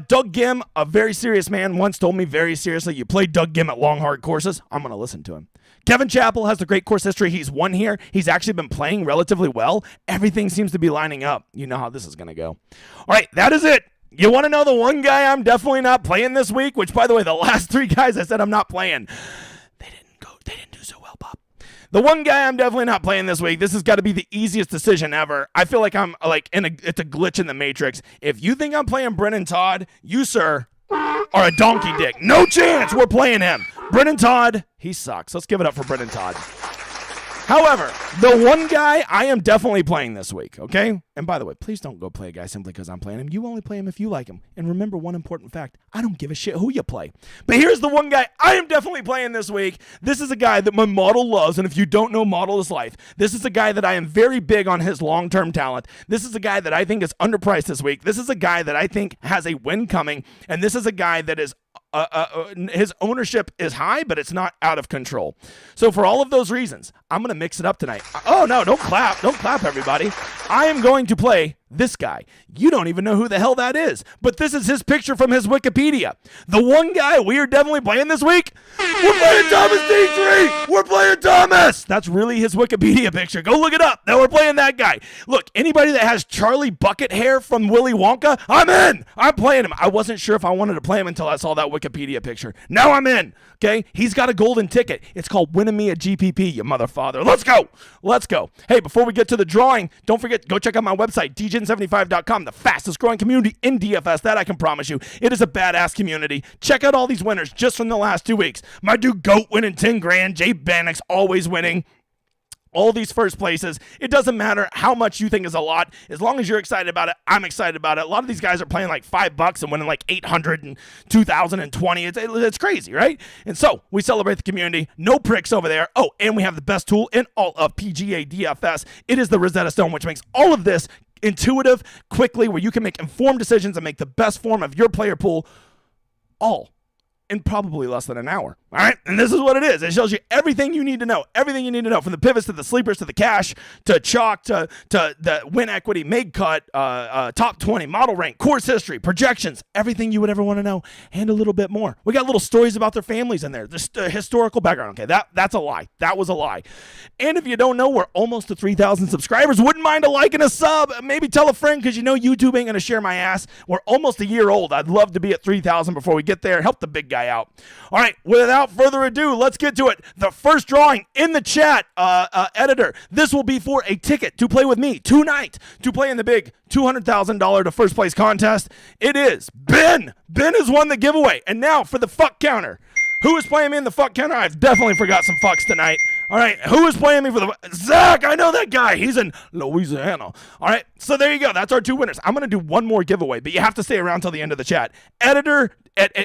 Doug Gim, a very serious man, once told me very seriously, you play Doug Gim at long, hard courses, I'm going to listen to him. Kevin Chappell has the great course history. He's won here. He's actually been playing relatively well. Everything seems to be lining up. You know how this is going to go. All right, that is it. You want to know the one guy I'm definitely not playing this week, which, by the way, the last three guys I said I'm not playing, they didn't do so well, Bob. The one guy I'm definitely not playing this week, this has got to be the easiest decision ever. I feel like I'm like it's a glitch in the Matrix. If you think I'm playing Brennan Todd, you, sir, are a donkey dick. No chance we're playing him. Brennan Todd, he sucks. Let's give it up for Brennan Todd. However, the one guy I am definitely playing this week, okay? And by the way, please don't go play a guy simply because I'm playing him. You only play him if you like him. And remember one important fact. I don't give a shit who you play. But here's the one guy I am definitely playing this week. This is a guy that my model loves, and if you don't know, model is life. This is a guy that I am very big on his long-term talent. This is a guy that I think is underpriced this week. This is a guy that I think has a win coming, and this is a guy that is his ownership is high, but it's not out of control. So for all of those reasons, I'm going to mix it up tonight. Oh, no, don't clap. Don't clap, everybody. I am going to play this guy. You don't even know who the hell that is, but this is his picture from his Wikipedia. The one guy we are definitely playing this week, we're playing Thomas D3. We're playing Thomas. That's really his Wikipedia picture. Go look it up. Now we're playing that guy. Look, anybody that has Charlie Bucket hair from Willy Wonka, I'm in. I'm playing him. I wasn't sure if I wanted to play him until I saw that Wikipedia picture. Now I'm in. Okay, he's got a golden ticket. It's called Winning Me a GPP, you motherfather. Let's go. Let's go. Hey, before we get to the drawing, don't forget, go check out my website, djin75.com, the fastest growing community in DFS. That I can promise you. It is a badass community. Check out all these winners just from the last 2 weeks. My dude Goat winning 10 grand. Jay Bannock's always winning. All these first places, it doesn't matter how much you think is a lot. As long as you're excited about it, I'm excited about it. A lot of these guys are playing like $5 and winning like 800 and 2,020. It's crazy, right? And so we celebrate the community. No pricks over there. Oh, and we have the best tool in all of PGA DFS. It is the Rosetta Stone, which makes all of this intuitive, quickly, where you can make informed decisions and make the best form of your player pool all in probably less than an hour. All right. And this is what it is. It shows you everything you need to know. Everything you need to know, from the pivots to the sleepers to the cash to chalk to the win equity, make cut, top 20, model rank, course history, projections, everything you would ever want to know, and a little bit more. We got little stories about their families in there, just historical background. Okay. That's a lie. That was a lie. And if you don't know, we're almost to 3,000 subscribers. Wouldn't mind a like and a sub. Maybe tell a friend, because you know YouTube ain't going to share my ass. We're almost a year old. I'd love to be at 3,000 before we get there. Help the big guy out. All right, without further ado, let's get to it. The first drawing in the chat, editor. This will be for a ticket to play with me tonight to play in the big $200,000 to first place contest. It is Ben. Ben has won the giveaway. And now for the fuck counter. Who is playing me in the fuck counter? I've definitely forgot some fucks tonight. All right, who is playing me for the... Zach, I know that guy. He's in Louisiana. All right, so there you go. That's our two winners. I'm going to do one more giveaway, but you have to stay around till the end of the chat. Editor,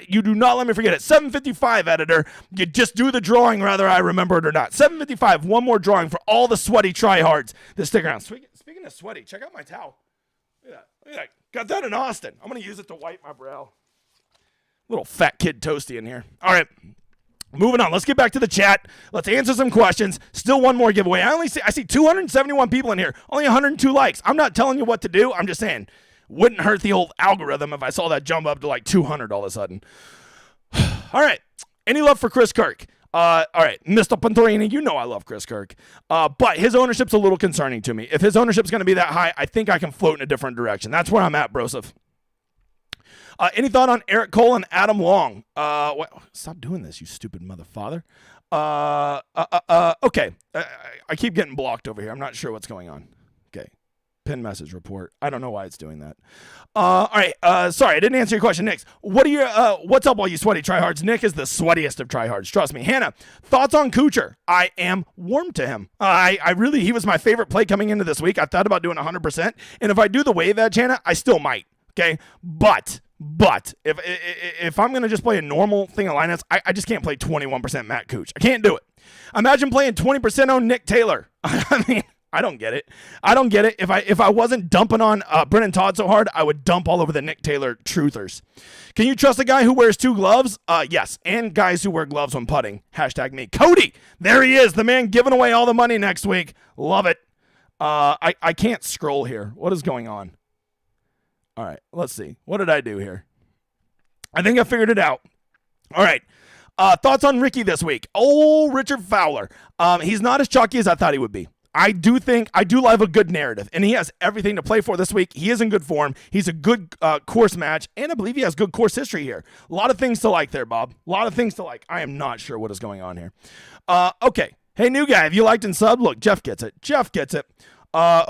you do not let me forget it. 7:55, editor. You just do the drawing, whether I remember it or not. 7:55, one more drawing for all the sweaty tryhards that stick around. Speaking of sweaty, check out my towel. Look at that. Look at that. Got that in Austin. I'm going to use it to wipe my brow. Little fat kid toasty in here. All right. Moving on. Let's get back to the chat. Let's answer some questions. Still one more giveaway. I see 271 people in here. Only 102 likes. I'm not telling you what to do. I'm just saying, wouldn't hurt the old algorithm if I saw that jump up to like 200 all of a sudden. All right. Any love for Chris Kirk? All right, Mr. Pantorini, you know I love Chris Kirk, but his ownership's a little concerning to me. If his ownership's going to be that high, I think I can float in a different direction. That's where I'm at, Broseph. Any thought on Eric Cole and Adam Long? Stop doing this, you stupid motherfather. Okay. I keep getting blocked over here. I'm not sure what's going on. Okay. Pin message report. I don't know why it's doing that. All right. Sorry, I didn't answer your question. Nick, what's up, all you sweaty tryhards? Nick is the sweatiest of tryhards. Trust me. Hannah, thoughts on Kuchar? I am warm to him. He was my favorite play coming into this week. I thought about doing 100%. And if I do the wave edge, Hannah, I still might. Okay. But But if I'm going to just play a normal thing of lineups, I just can't play 21% Matt Cooch. I can't do it. Imagine playing 20% on Nick Taylor. I mean, I don't get it. I don't get it. If I wasn't dumping on Brennan Todd so hard, I would dump all over the Nick Taylor truthers. Can you trust a guy who wears 2 gloves? Yes. And guys who wear gloves when putting. Hashtag me. Cody, there he is. The man giving away all the money next week. Love it. I can't scroll here. What is going on? All right, let's see. What did I do here? I think I figured it out. All right. Thoughts on Ricky this week? Oh, Richard Fowler. He's not as chalky as I thought he would be. I do love a good narrative, and he has everything to play for this week. He is in good form. He's a good course match, and I believe he has good course history here. A lot of things to like there, Bob. A lot of things to like. I am not sure what is going on here. Okay. Hey, new guy, have you liked and subbed? Look, Jeff gets it. Jeff gets it.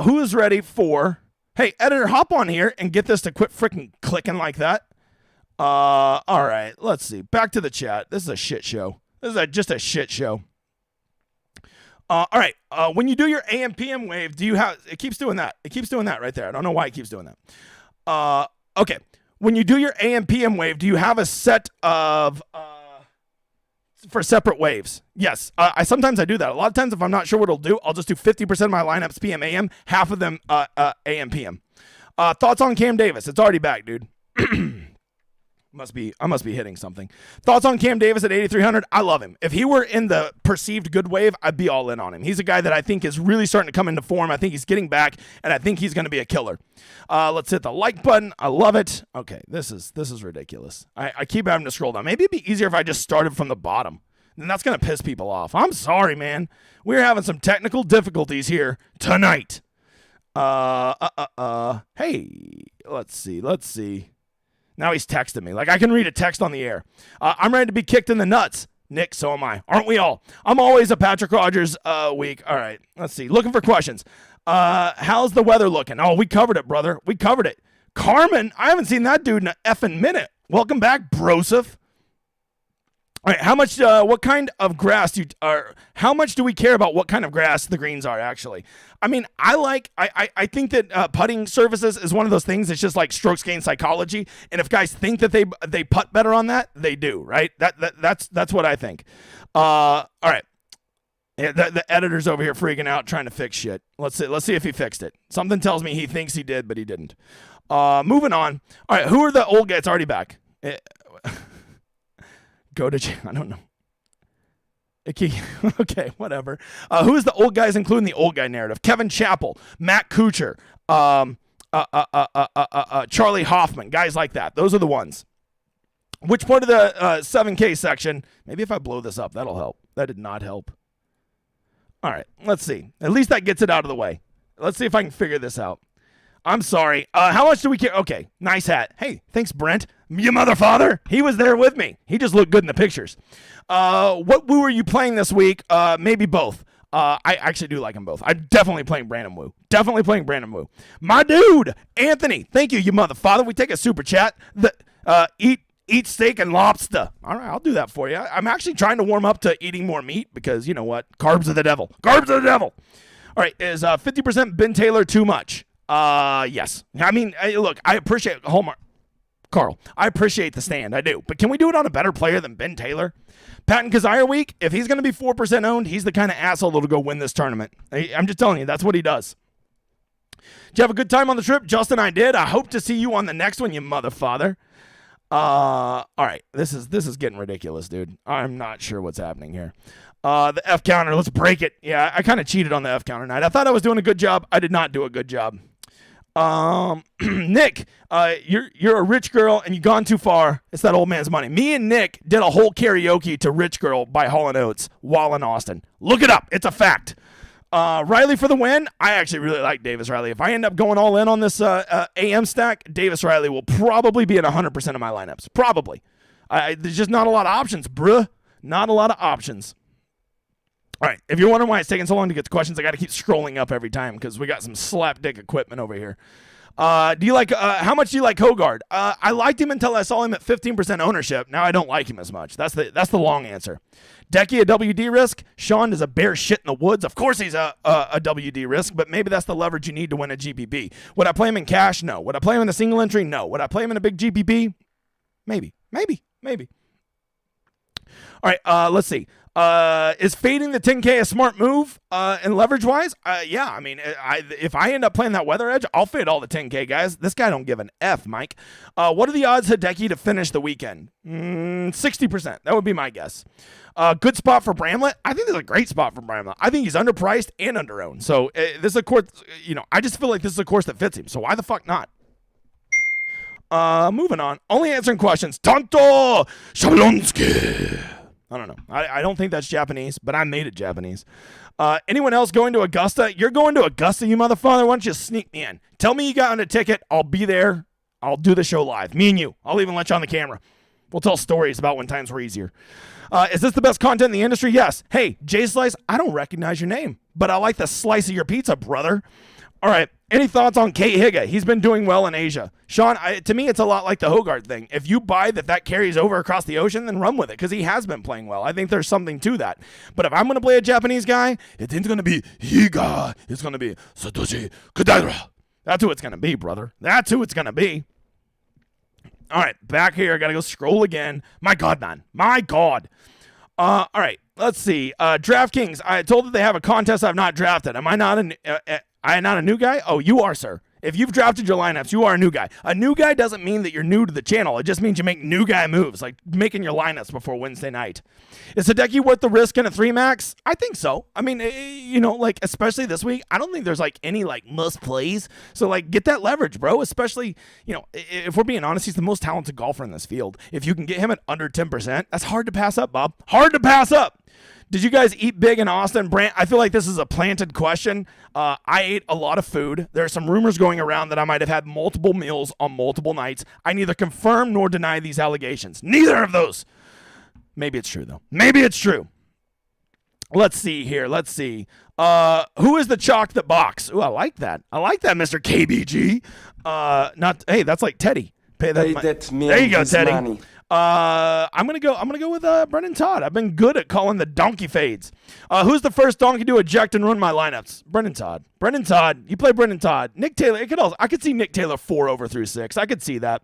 Who is ready for... Hey, editor, hop on here and get this to quit freaking clicking like that. All right, let's see. Back to the chat. This is a shit show. This is just a shit show. All right, when you do your AM PM wave, do you have... It keeps doing that. It keeps doing that right there. I don't know why it keeps doing that. Okay, when you do your AM PM wave, do you have a set of... for separate waves? Yes. Sometimes I do that. A lot of times if I'm not sure what it'll do, I'll just do 50% of my lineups PM AM, half of them AM PM. Thoughts on Cam Davis? It's already back, dude. I must be hitting something. Thoughts on Cam Davis at 8,300? I love him. If he were in the perceived good wave, I'd be all in on him. He's a guy that I think is really starting to come into form. I think he's getting back, and I think he's going to be a killer. Let's hit the like button. I love it. Okay, this is ridiculous. I keep having to scroll down. Maybe it'd be easier if I just started from the bottom. Then that's going to piss people off. I'm sorry, man. We're having some technical difficulties here tonight. Hey, let's see. Now he's texting me. Like, I can read a text on the air. I'm ready to be kicked in the nuts. Nick, so am I. Aren't we all? I'm always a Patrick Rogers week. All right, let's see. Looking for questions. How's the weather looking? Oh, we covered it, brother. We covered it. Carmen, I haven't seen that dude in a effing minute. Welcome back, Broseph. All right, what kind of grass how much do we care about what kind of grass the greens are, actually? I mean, I think that putting surfaces is one of those things that's just like strokes gain psychology. And if guys think that they putt better on that, they do, right? That's what I think. All right. Yeah, the editor's over here freaking out trying to fix shit. Let's see if he fixed it. Something tells me he thinks he did, but he didn't. Moving on. All right, who are the old guys? It's already back. Go to... I don't know. Okay, whatever. Who is the old guys, including the old guy narrative? Kevin Chappell, Matt Kuchar, Charlie Hoffman, guys like that. Those are the ones. Which part of the 7K section? Maybe if I blow this up, that'll help. That did not help. All right, let's see. At least that gets it out of the way. Let's see if I can figure this out. I'm sorry. How much do we care? Okay, nice hat. Hey, thanks, Brent. Your mother father. He was there with me. He just looked good in the pictures. What Woo are you playing this week? Maybe both. I actually do like them both. I'm definitely playing Brandon Woo. Definitely playing Brandon Woo. My dude, Anthony. Thank you, mother father. We take a super chat. Eat steak and lobster. All right, I'll do that for you. I'm actually trying to warm up to eating more meat because you know what? Carbs are the devil. Carbs are the devil. All right, is 50% Ben Taylor too much? Yes. I mean, look, I appreciate Hallmark. Carl, I appreciate the stand. I do. But can we do it on a better player than Ben Taylor? Patton Kazire week, if he's going to be 4% owned, he's the kind of asshole that'll go win this tournament. I'm just telling you, that's what he does. Did you have a good time on the trip? Justin, I did. I hope to see you on the next one, you mother father. All right. This is getting ridiculous, dude. I'm not sure what's happening here. The F counter, let's break it. Yeah, I kind of cheated on the F counter night. I thought I was doing a good job. I did not do a good job. Nick, you're a rich girl and you've gone too far. It's that old man's money. Me and Nick did a whole karaoke to Rich Girl by Hall & Oates while in Austin. Look it up. It's a fact. Riley for the win. I actually really like Davis Riley. If I end up going all in on this AM stack, Davis Riley will probably be in 100% of my lineups. Probably. There's just not a lot of options, bruh. Not a lot of options. All right, if you're wondering why it's taking so long to get to questions, I got to keep scrolling up every time because we got some slapdick equipment over here. Do you like? How much do you like Hogard? I liked him until I saw him at 15% ownership. Now I don't like him as much. That's the long answer. Decky a WD risk. Sean is a bear shit in the woods. Of course he's a WD risk, but maybe that's the leverage you need to win a GPP. Would I play him in cash? No. Would I play him in a single entry? No. Would I play him in a big GPP? Maybe. All right, let's see. Is fading the 10K a smart move and leverage-wise? Yeah, I mean, if I end up playing that weather edge, I'll fade all the 10K, guys. This guy don't give an F, Mike. What are the odds Hideki to finish the weekend? 60%. That would be my guess. Good spot for Bramlett? I think this is a great spot for Bramlett. I think he's underpriced and underowned. So this is a course, I just feel like this is a course that fits him. So why the fuck not? Moving on. Only answering questions. Tonto Shablonsky. I don't know. I don't think that's Japanese, but I made it Japanese. Anyone else going to Augusta? You're going to Augusta, you motherfucker. Why don't you sneak me in? Tell me you got on a ticket. I'll be there. I'll do the show live. Me and you. I'll even let you on the camera. We'll tell stories about when times were easier. Is this the best content in the industry? Yes. Hey, J Slice, I don't recognize your name, but I like the slice of your pizza, brother. All right. Any thoughts on Kate Higa? He's been doing well in Asia. Sean, to me, it's a lot like the Hogard thing. If you buy that carries over across the ocean, then run with it because he has been playing well. I think there's something to that. But if I'm going to play a Japanese guy, it ain't going to be Higa. It's going to be Satoshi Kodaira. That's who it's going to be, brother. That's who it's going to be. All right, back here. I got to go scroll again. My God, man. My God. All right, let's see. DraftKings. I told that they have a contest I've not drafted. Am I not a new guy? Oh, you are, sir. If you've drafted your lineups, you are a new guy. A new guy doesn't mean that you're new to the channel. It just means you make new guy moves, like making your lineups before Wednesday night. Is Hideki worth the risk in a 3-max? I think so. I mean, especially this week, I don't think there's any must plays. So get that leverage, bro. Especially, if we're being honest, he's the most talented golfer in this field. If you can get him at under 10%, that's hard to pass up, Bob. Hard to pass up. Did you guys eat big in Austin? Brant, I feel like this is a planted question. I ate a lot of food. There are some rumors going around that I might have had multiple meals on multiple nights. I neither confirm nor deny these allegations. Neither of those. Maybe it's true, though. Maybe it's true. Let's see here. Let's see. Who is the chalk that box? Ooh, I like that. I like that, Mr. KBG. Hey, that's like Teddy. Pay that. There you go, Teddy. Money. I'm gonna go with Brendan Todd. I've been good at calling the donkey fades. Who's the first donkey to eject and run my lineups? Brendan Todd. Brendan Todd. You play Brendan Todd. Nick Taylor. I could see Nick Taylor 4 over through 6. I could see that.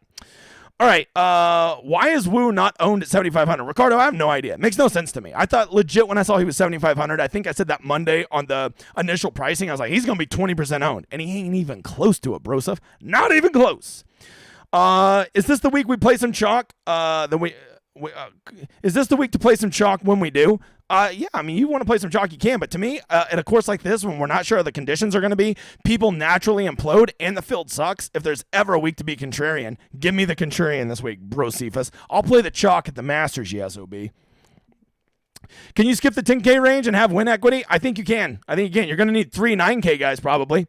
All right. Why is Wu not owned at 7,500? Ricardo, I have no idea. It makes no sense to me. I thought legit when I saw he was 7,500. I think I said that Monday on the initial pricing. I was like, he's gonna be 20% owned, and he ain't even close to it, broseph. Not even close. Is this the week we play some chalk? Is this the week to play some chalk when we do? Yeah, I mean, you want to play some chalk, you can, but to me, at a course like this, when we're not sure how the conditions are going to be, people naturally implode, and the field sucks. If there's ever a week to be contrarian, give me the contrarian this week, bro Cephas. I'll play the chalk at the Masters, you SOB. Can you skip the 10K range and have win equity? I think you can. You're going to need 3 9K guys, probably.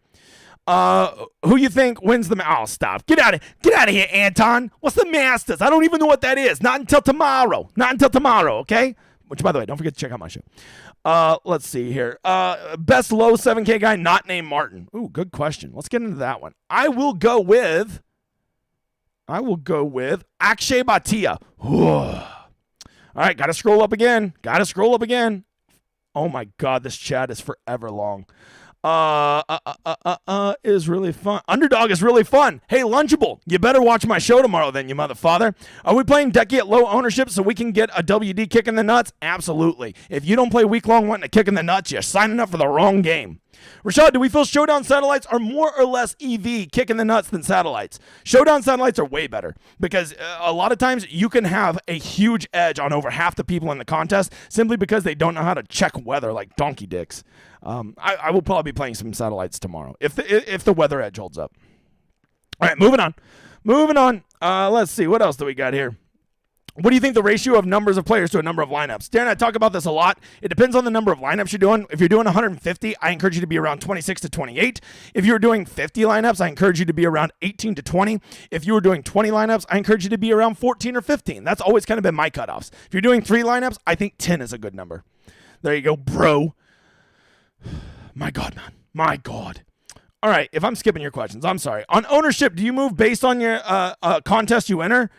Who you think wins the... Oh, stop. Get out of here, Anton. What's the Masters? I don't even know what that is. Not until tomorrow, okay? Which, by the way, don't forget to check out my show. Let's see here. Best low 7K guy not named Martin. Ooh, good question. Let's get into that one. I will go with Akshay Bhatia. All right, gotta scroll up again. Oh, my God, this chat is forever long. Is really fun. Underdog is really fun. Hey, Lunchable, you better watch my show tomorrow then, you motherfather. Are we playing Decky at low ownership so we can get a WD kick in the nuts? Absolutely. If you don't play week long wanting a kick in the nuts, you're signing up for the wrong game. Rashad, do we feel Showdown satellites are more or less EV kick in the nuts than satellites? Showdown satellites are way better because a lot of times you can have a huge edge on over half the people in the contest simply because they don't know how to check weather like donkey dicks. I will probably be playing some satellites tomorrow if the weather edge holds up. All right, moving on. Let's see. What else do we got here? What do you think the ratio of numbers of players to a number of lineups? Darren, I talk about this a lot. It depends on the number of lineups you're doing. If you're doing 150, I encourage you to be around 26 to 28. If you're doing 50 lineups, I encourage you to be around 18 to 20. If you were doing 20 lineups, I encourage you to be around 14 or 15. That's always kind of been my cutoffs. If you're doing 3 lineups, I think 10 is a good number. There you go, bro. My God, man. My God. All right, if I'm skipping your questions, I'm sorry. On ownership, do you move based on your contest you enter?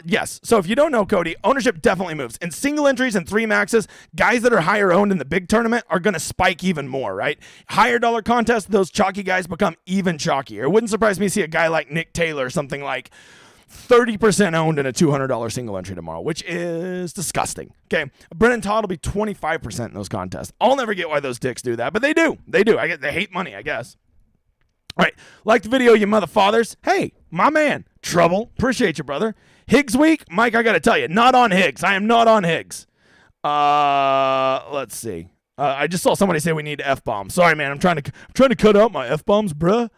Yes. So if you don't know, Cody, ownership definitely moves. In single entries and 3 maxes, guys that are higher owned in the big tournament are going to spike even more, right? Higher dollar contests, those chalky guys become even chalkier. It wouldn't surprise me to see a guy like Nick Taylor, something like 30% owned in a $200 single entry tomorrow, which is disgusting. Okay. Brennan Todd will be 25% in those contests. I'll never get why those dicks do that, but they do. They do. They hate money, I guess. All right. Like the video, you mother fathers. Hey, my man. Trouble. Appreciate you, brother. Higgs week. Mike, I got to tell you, not on Higgs. I am not on Higgs. Let's see. I just saw somebody say we need F-bombs. Sorry, man. I'm trying to cut out my F-bombs, bruh.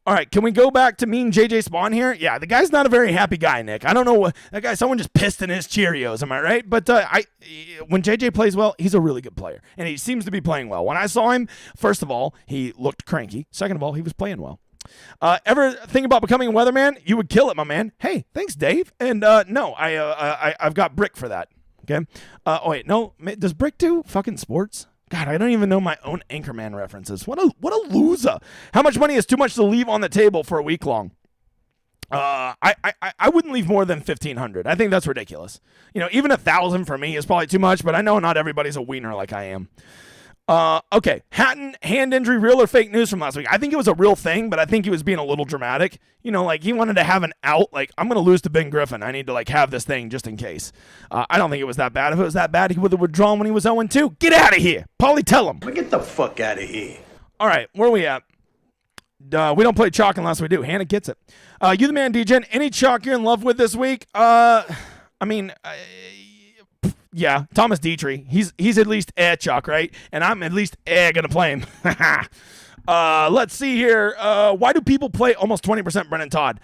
All right, can we go back to mean JJ Spawn here? Yeah, the guy's not a very happy guy, Nick. I don't know what that guy. Someone just pissed in his Cheerios. Am I right? But when JJ plays well, he's a really good player, and he seems to be playing well. When I saw him, first of all, he looked cranky. Second of all, he was playing well. Ever think about becoming a weatherman? You would kill it, my man. Hey, thanks, Dave. And no, I've got Brick for that. Okay. Oh wait, no. Does Brick do fucking sports? God, I don't even know my own Anchorman references. What a loser. How much money is too much to leave on the table for a week long? I wouldn't leave more than $1,500. I think that's ridiculous. You know, even $1,000 for me is probably too much, but I know not everybody's a wiener like I am. Okay. Hatton, hand injury, real or fake news from last week? I think it was a real thing, but I think he was being a little dramatic. You know, like he wanted to have an out. Like, I'm going to lose to Ben Griffin. I need to like have this thing just in case. I don't think it was that bad. If it was that bad, he would have withdrawn when he was 0-2. Get out of here. Paulie, tell him. Get the fuck out of here. All right. Where are we at? We don't play chalk unless we do. Hannah gets it. You the man, DJ. Any chalk you're in love with this week? Yeah, Thomas Dietrich. He's at least chalk, right? And I'm at least gonna play him. Let's see here. Why do people play almost 20% Brennan Todd?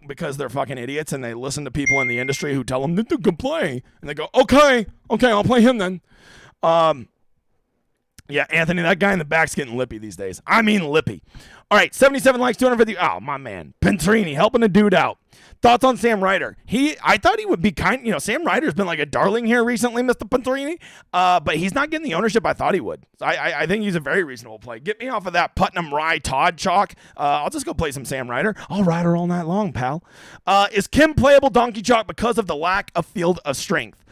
Because they're fucking idiots and they listen to people in the industry who tell them that they can play. And they go, okay, I'll play him then. Yeah, Anthony, that guy in the back's getting lippy these days. I mean lippy. All right, 77 likes, 250. Oh, my man. Pentrini helping a dude out. Thoughts on Sam Ryder? I thought he would be Sam Ryder's been like a darling here recently, Mr. Pentrini, but he's not getting the ownership I thought he would. I think he's a very reasonable play. Get me off of that Putnam Rye Todd chalk. I'll just go play some Sam Ryder. I'll ride her all night long, pal. Is Kim playable donkey chalk because of the lack of field of strength?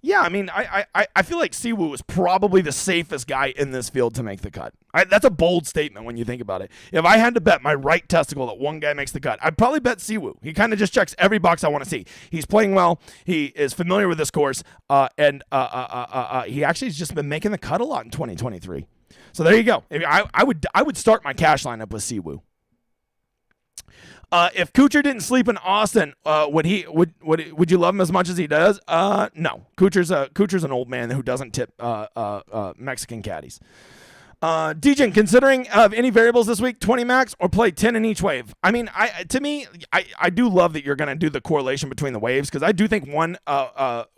Yeah, I mean, I feel like Siwoo is probably the safest guy in this field to make the cut. That's a bold statement when you think about it. If I had to bet my right testicle that one guy makes the cut, I'd probably bet Siwoo. He kind of just checks every box I want to see. He's playing well. He is familiar with this course, and he actually has just been making the cut a lot in 2023. So there you go. I would start my cash lineup with Siwoo. If Kuchar didn't sleep in Austin, would you love him as much as he does? No. Kuchar's an old man who doesn't tip Mexican caddies. DJ, considering any variables this week, 20 max or play 10 in each wave. I mean, I do love that you're going to do the correlation between the waves because I do think one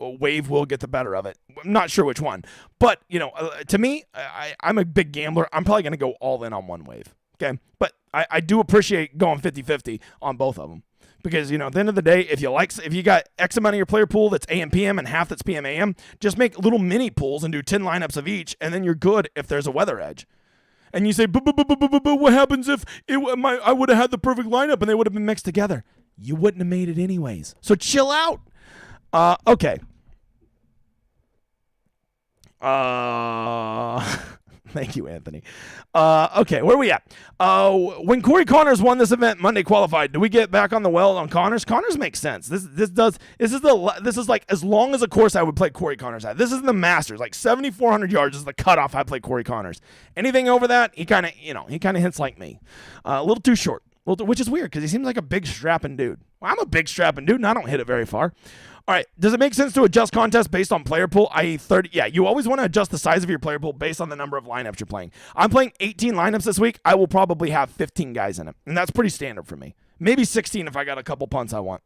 wave will get the better of it. I'm not sure which one, but to me, I'm a big gambler. I'm probably going to go all in on one wave. Okay, but I do appreciate going 50-50 on both of them because, at the end of the day, if you got X amount of your player pool that's AM PM and half that's PM AM, just make little mini pools and do 10 lineups of each, and then you're good if there's a weather edge. And you say, what happens if I would have had the perfect lineup and they would have been mixed together? You wouldn't have made it anyways. So chill out. Okay. Thank you, Anthony. Okay, where are we at? When Corey Connors won this event, Monday qualified, do we get back on the well on Connors? Connors makes sense. This is like as long as a course I would play Corey Connors at. This is the Masters, like 7,400 yards is the cutoff I play Corey Connors. Anything over that, he kind of hits like me, a little too short, which is weird because he seems like a big strapping dude. Well, I'm a big strapping dude, and I don't hit it very far. All right, does it make sense to adjust contests based on player pool, i.e. 30? Yeah, you always want to adjust the size of your player pool based on the number of lineups you're playing. I'm playing 18 lineups this week. I will probably have 15 guys in it, and that's pretty standard for me. Maybe 16 if I got a couple punts I want.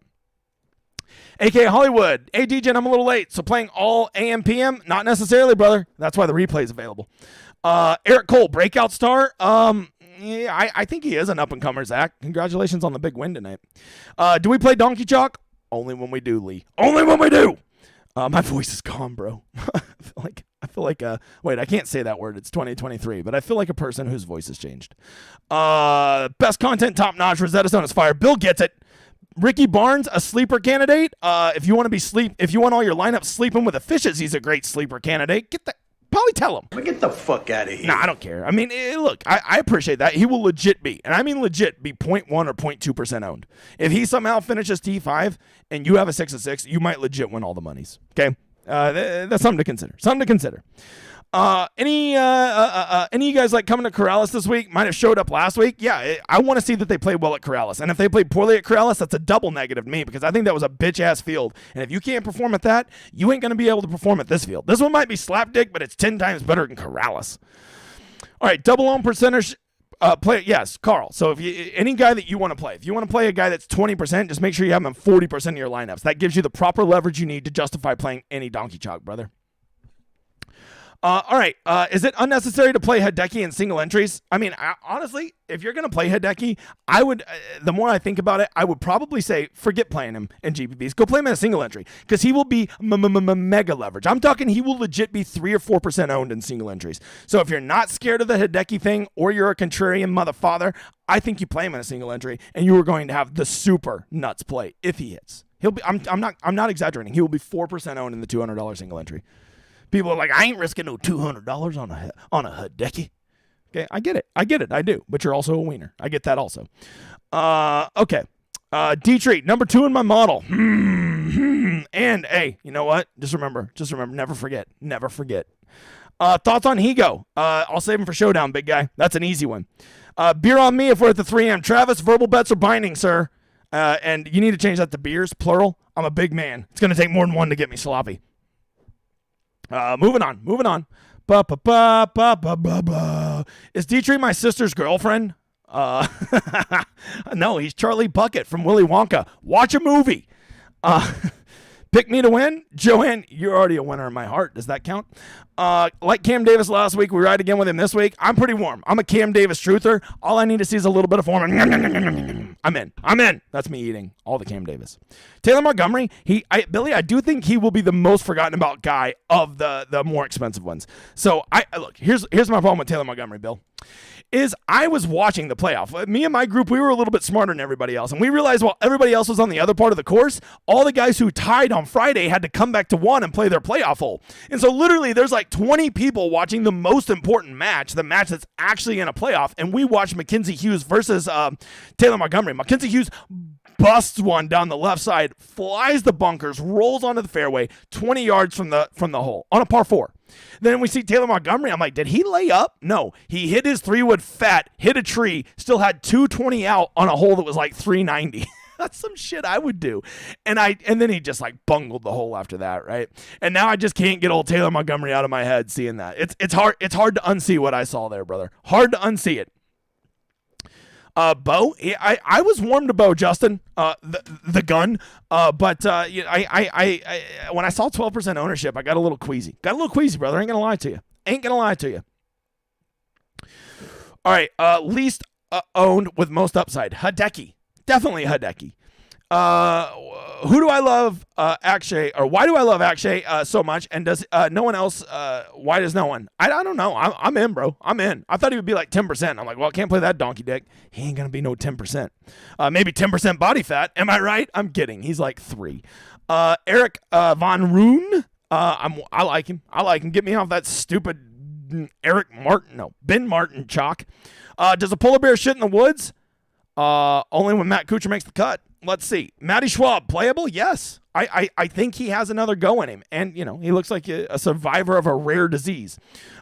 AK Hollywood. Hey, DJ, I'm a little late, so playing all AM, PM? Not necessarily, brother. That's why the replay is available. Eric Cole, breakout star? Yeah, I think he is an up-and-comer, Zach. Congratulations on the big win tonight. Do we play Donkey Chalk? Only when we do, Lee. Only when we do. My voice is gone, bro. I feel like I feel like wait, I can't say that word. It's 2023, but I feel like a person whose voice has changed. Best content, top notch. Rosetta Stone is fire. Bill gets it. Ricky Barnes, a sleeper candidate. If you want all your lineups sleeping with the fishes, he's a great sleeper candidate. Probably tell him. Get the fuck out of here. Nah, I don't care. I mean, look, I appreciate that. He will legit be, and I mean legit, be 0.1 or 0.2% owned. If he somehow finishes T5 and you have a 6-6, you might legit win all the monies. Okay? That's something to consider. Any of you guys like coming to Corrales this week? Might have showed up last week. Yeah, I want to see that they played well at Corrales. And if they played poorly at Corrales, that's a double negative to me because I think that was a bitch-ass field. And if you can't perform at that, you ain't going to be able to perform at this field. This one might be slapdick, but it's 10 times better than Corrales. All right, double own percentage. Yes, Carl. So any guy that you want to play, if you want to play a guy that's 20%, just make sure you have him in 40% of your lineups. That gives you the proper leverage you need to justify playing any donkey chalk, brother. All right. Is it unnecessary to play Hideki in single entries? I mean, honestly, if you're going to play Hideki, I would, the more I think about it, I would probably say forget playing him in GPPs. Go play him in a single entry because he will be mega leverage. I'm talking he will legit be 3 or 4% owned in single entries. So if you're not scared of the Hideki thing or you're a contrarian mother father, I think you play him in a single entry and you are going to have the super nuts play if he hits. He'll be. I'm not exaggerating. He will be 4% owned in the $200 single entry. People are like, I ain't risking no $200 on a Hideki. Okay, I get it. I do. But you're also a wiener. I get that also. Okay. D-Treat, number 2 in my model. And, hey, you know what? Just remember, never forget. Thoughts on Higo? I'll save him for Showdown, big guy. That's an easy one. Beer on me if we're at the 3M. Travis, verbal bets are binding, sir. And you need to change that to beers, plural. I'm a big man. It's going to take more than one to get me sloppy. Moving on. Is Dietrich my sister's girlfriend? No, he's Charlie Bucket from Willy Wonka. Watch a movie. Pick me to win? Joanne, you're already a winner in my heart. Does that count? Like Cam Davis last week, we ride again with him this week. I'm pretty warm. I'm a Cam Davis truther. All I need to see is a little bit of form. I'm in. That's me eating all the Cam Davis. Taylor Montgomery, Billy, I do think he will be the most forgotten about guy of the more expensive ones. So look, here's my problem with Taylor Montgomery, Bill. Is I was watching the playoff. Me and my group, we were a little bit smarter than everybody else. And we realized while everybody else was on the other part of the course, all the guys who tied on Friday had to come back to one and play their playoff hole. And so literally there's like 20 people watching the most important match, the match that's actually in a playoff. And we watched Mackenzie Hughes versus Taylor Montgomery. Mackenzie Hughes busts one down the left side, flies the bunkers, rolls onto the fairway 20 yards from the hole on a par 4. Then we see Taylor Montgomery. I'm like, did he lay up? No. He hit his 3-wood fat, hit a tree, still had 220 out on a hole that was like 390. That's some shit I would do. And then he just like bungled the hole after that, right? And now I just can't get old Taylor Montgomery out of my head seeing that. It's hard to unsee what I saw there, brother. Hard to unsee it. Bo, I was warm to Bo, Justin, the gun. But when I saw 12% ownership, I got a little queasy. Brother. Ain't gonna lie to you. All right. Least owned with most upside. Hideki. Definitely Hideki. Who do I love Akshay, or why do I love Akshay so much? And does no one else, why does no one? I don't know. I'm in, bro. I'm in. I thought he would be like 10%. I'm like, well, I can't play that donkey dick. He ain't going to be no 10%. Maybe 10% body fat. Am I right? I'm kidding. He's like 3. Eric Von Roon. I like him. Get me off that stupid Ben Martin chalk. Does a polar bear shit in the woods? Only when Matt Kuchar makes the cut. Let's see. Matty Schwab, playable? Yes. I think he has another go in him. And, he looks like a survivor of a rare disease.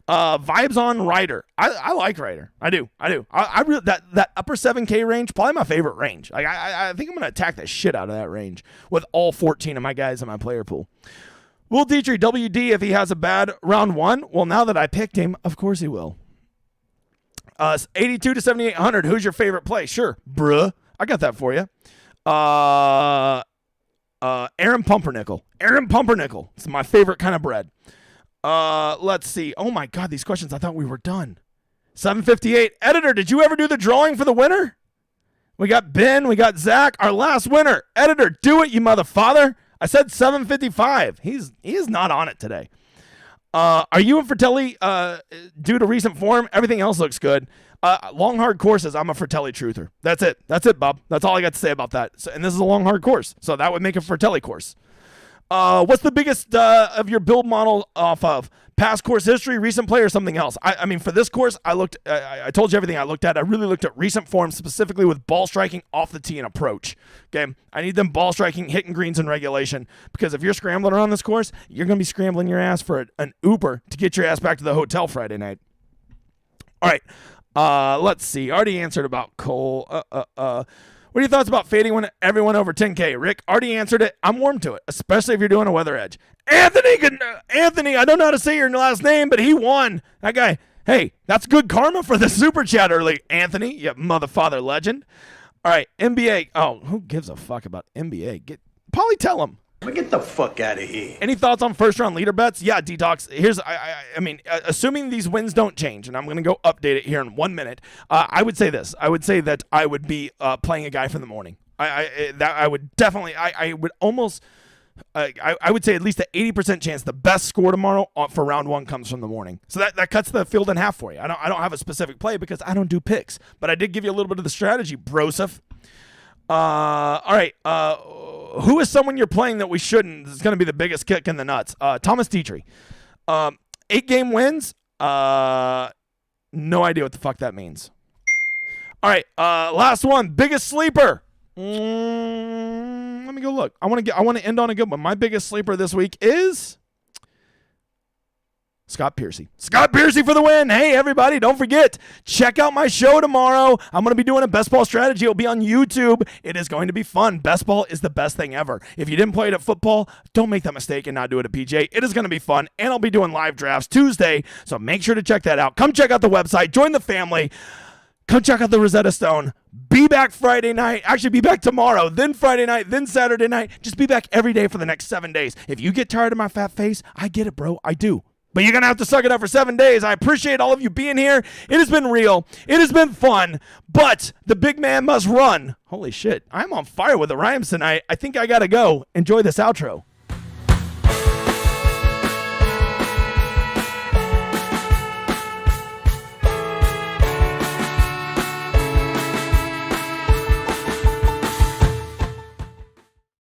Vibes on Ryder. I like Ryder. I do. I really, that upper 7K range, probably my favorite range. I think I'm going to attack the shit out of that range with all 14 of my guys in my player pool. Will Dietrich WD if he has a bad round 1? Well, now that I picked him, of course he will. 82 to 7,800. Who's your favorite play? Sure. Bruh. I got that for you. Aaron Pumpernickel. It's my favorite kind of bread. Let's see. Oh my God, these questions, I thought we were done. 758. Editor, did you ever do the drawing for the winner? We got Ben, we got Zach, our last winner. Editor, do it, you mother father. I said 755. He is not on it today. Are you in Fratelli due to recent form? Everything else looks good. Long, hard courses, I'm a Fratelli truther. That's it, Bob. That's all I got to say about that. So, and this is a long, hard course, so that would make a Fratelli course. What's the biggest of your build model off of? Past course history, recent play, or something else? I mean, for this course, I told you everything I looked at. I really looked at recent form, specifically with ball striking off the tee and approach. Okay, I need them ball striking, hitting greens in regulation, because if you're scrambling around this course, you're going to be scrambling your ass for an Uber to get your ass back to the hotel Friday night. All right, let's see. Already answered about Cole. What are your thoughts about fading everyone over 10K? Rick, already answered it. I'm warm to it, especially if you're doing a weather edge. Anthony, I don't know how to say your last name, but he won. That guy, hey, that's good karma for the super chat early. Anthony, you motherfather legend. All right, NBA. Oh, who gives a fuck about NBA? Polly, tell him. Get the fuck out of here. Any thoughts on first round leader bets? Yeah, Detox. I mean, assuming these wins don't change, and I'm going to go update it here in 1 minute. I would say this. I would say that I would be playing a guy from the morning. I would definitely. I would almost. I would say at least an 80% chance the best score tomorrow for round one comes from the morning. So that cuts the field in half for you. I don't have a specific play because I don't do picks, but I did give you a little bit of the strategy, Broseph. All right. Who is someone you're playing that we shouldn't? This is going to be the biggest kick in the nuts. Thomas Dietrich. 8-game wins. No idea what the fuck that means. All right. Last one. Biggest sleeper. Let me go look. I want to end on a good one. My biggest sleeper this week is Scott Piercy. Scott Piercy for the win. Hey, everybody, don't forget, check out my show tomorrow. I'm going to be doing a best ball strategy. It'll be on YouTube. It is going to be fun. Best ball is the best thing ever. If you didn't play it at football, don't make that mistake and not do it at PGA. It is going to be fun, and I'll be doing live drafts Tuesday, so make sure to check that out. Come check out the website. Join the family. Come check out the Rosetta Stone. Be back Friday night. Actually, be back tomorrow, then Friday night, then Saturday night. Just be back every day for the next 7 days. If you get tired of my fat face, I get it, bro. I do. But you're going to have to suck it up for 7 days. I appreciate all of you being here. It has been real. It has been fun. But the big man must run. Holy shit. I'm on fire with the rhymes tonight. I think I got to go. Enjoy this outro.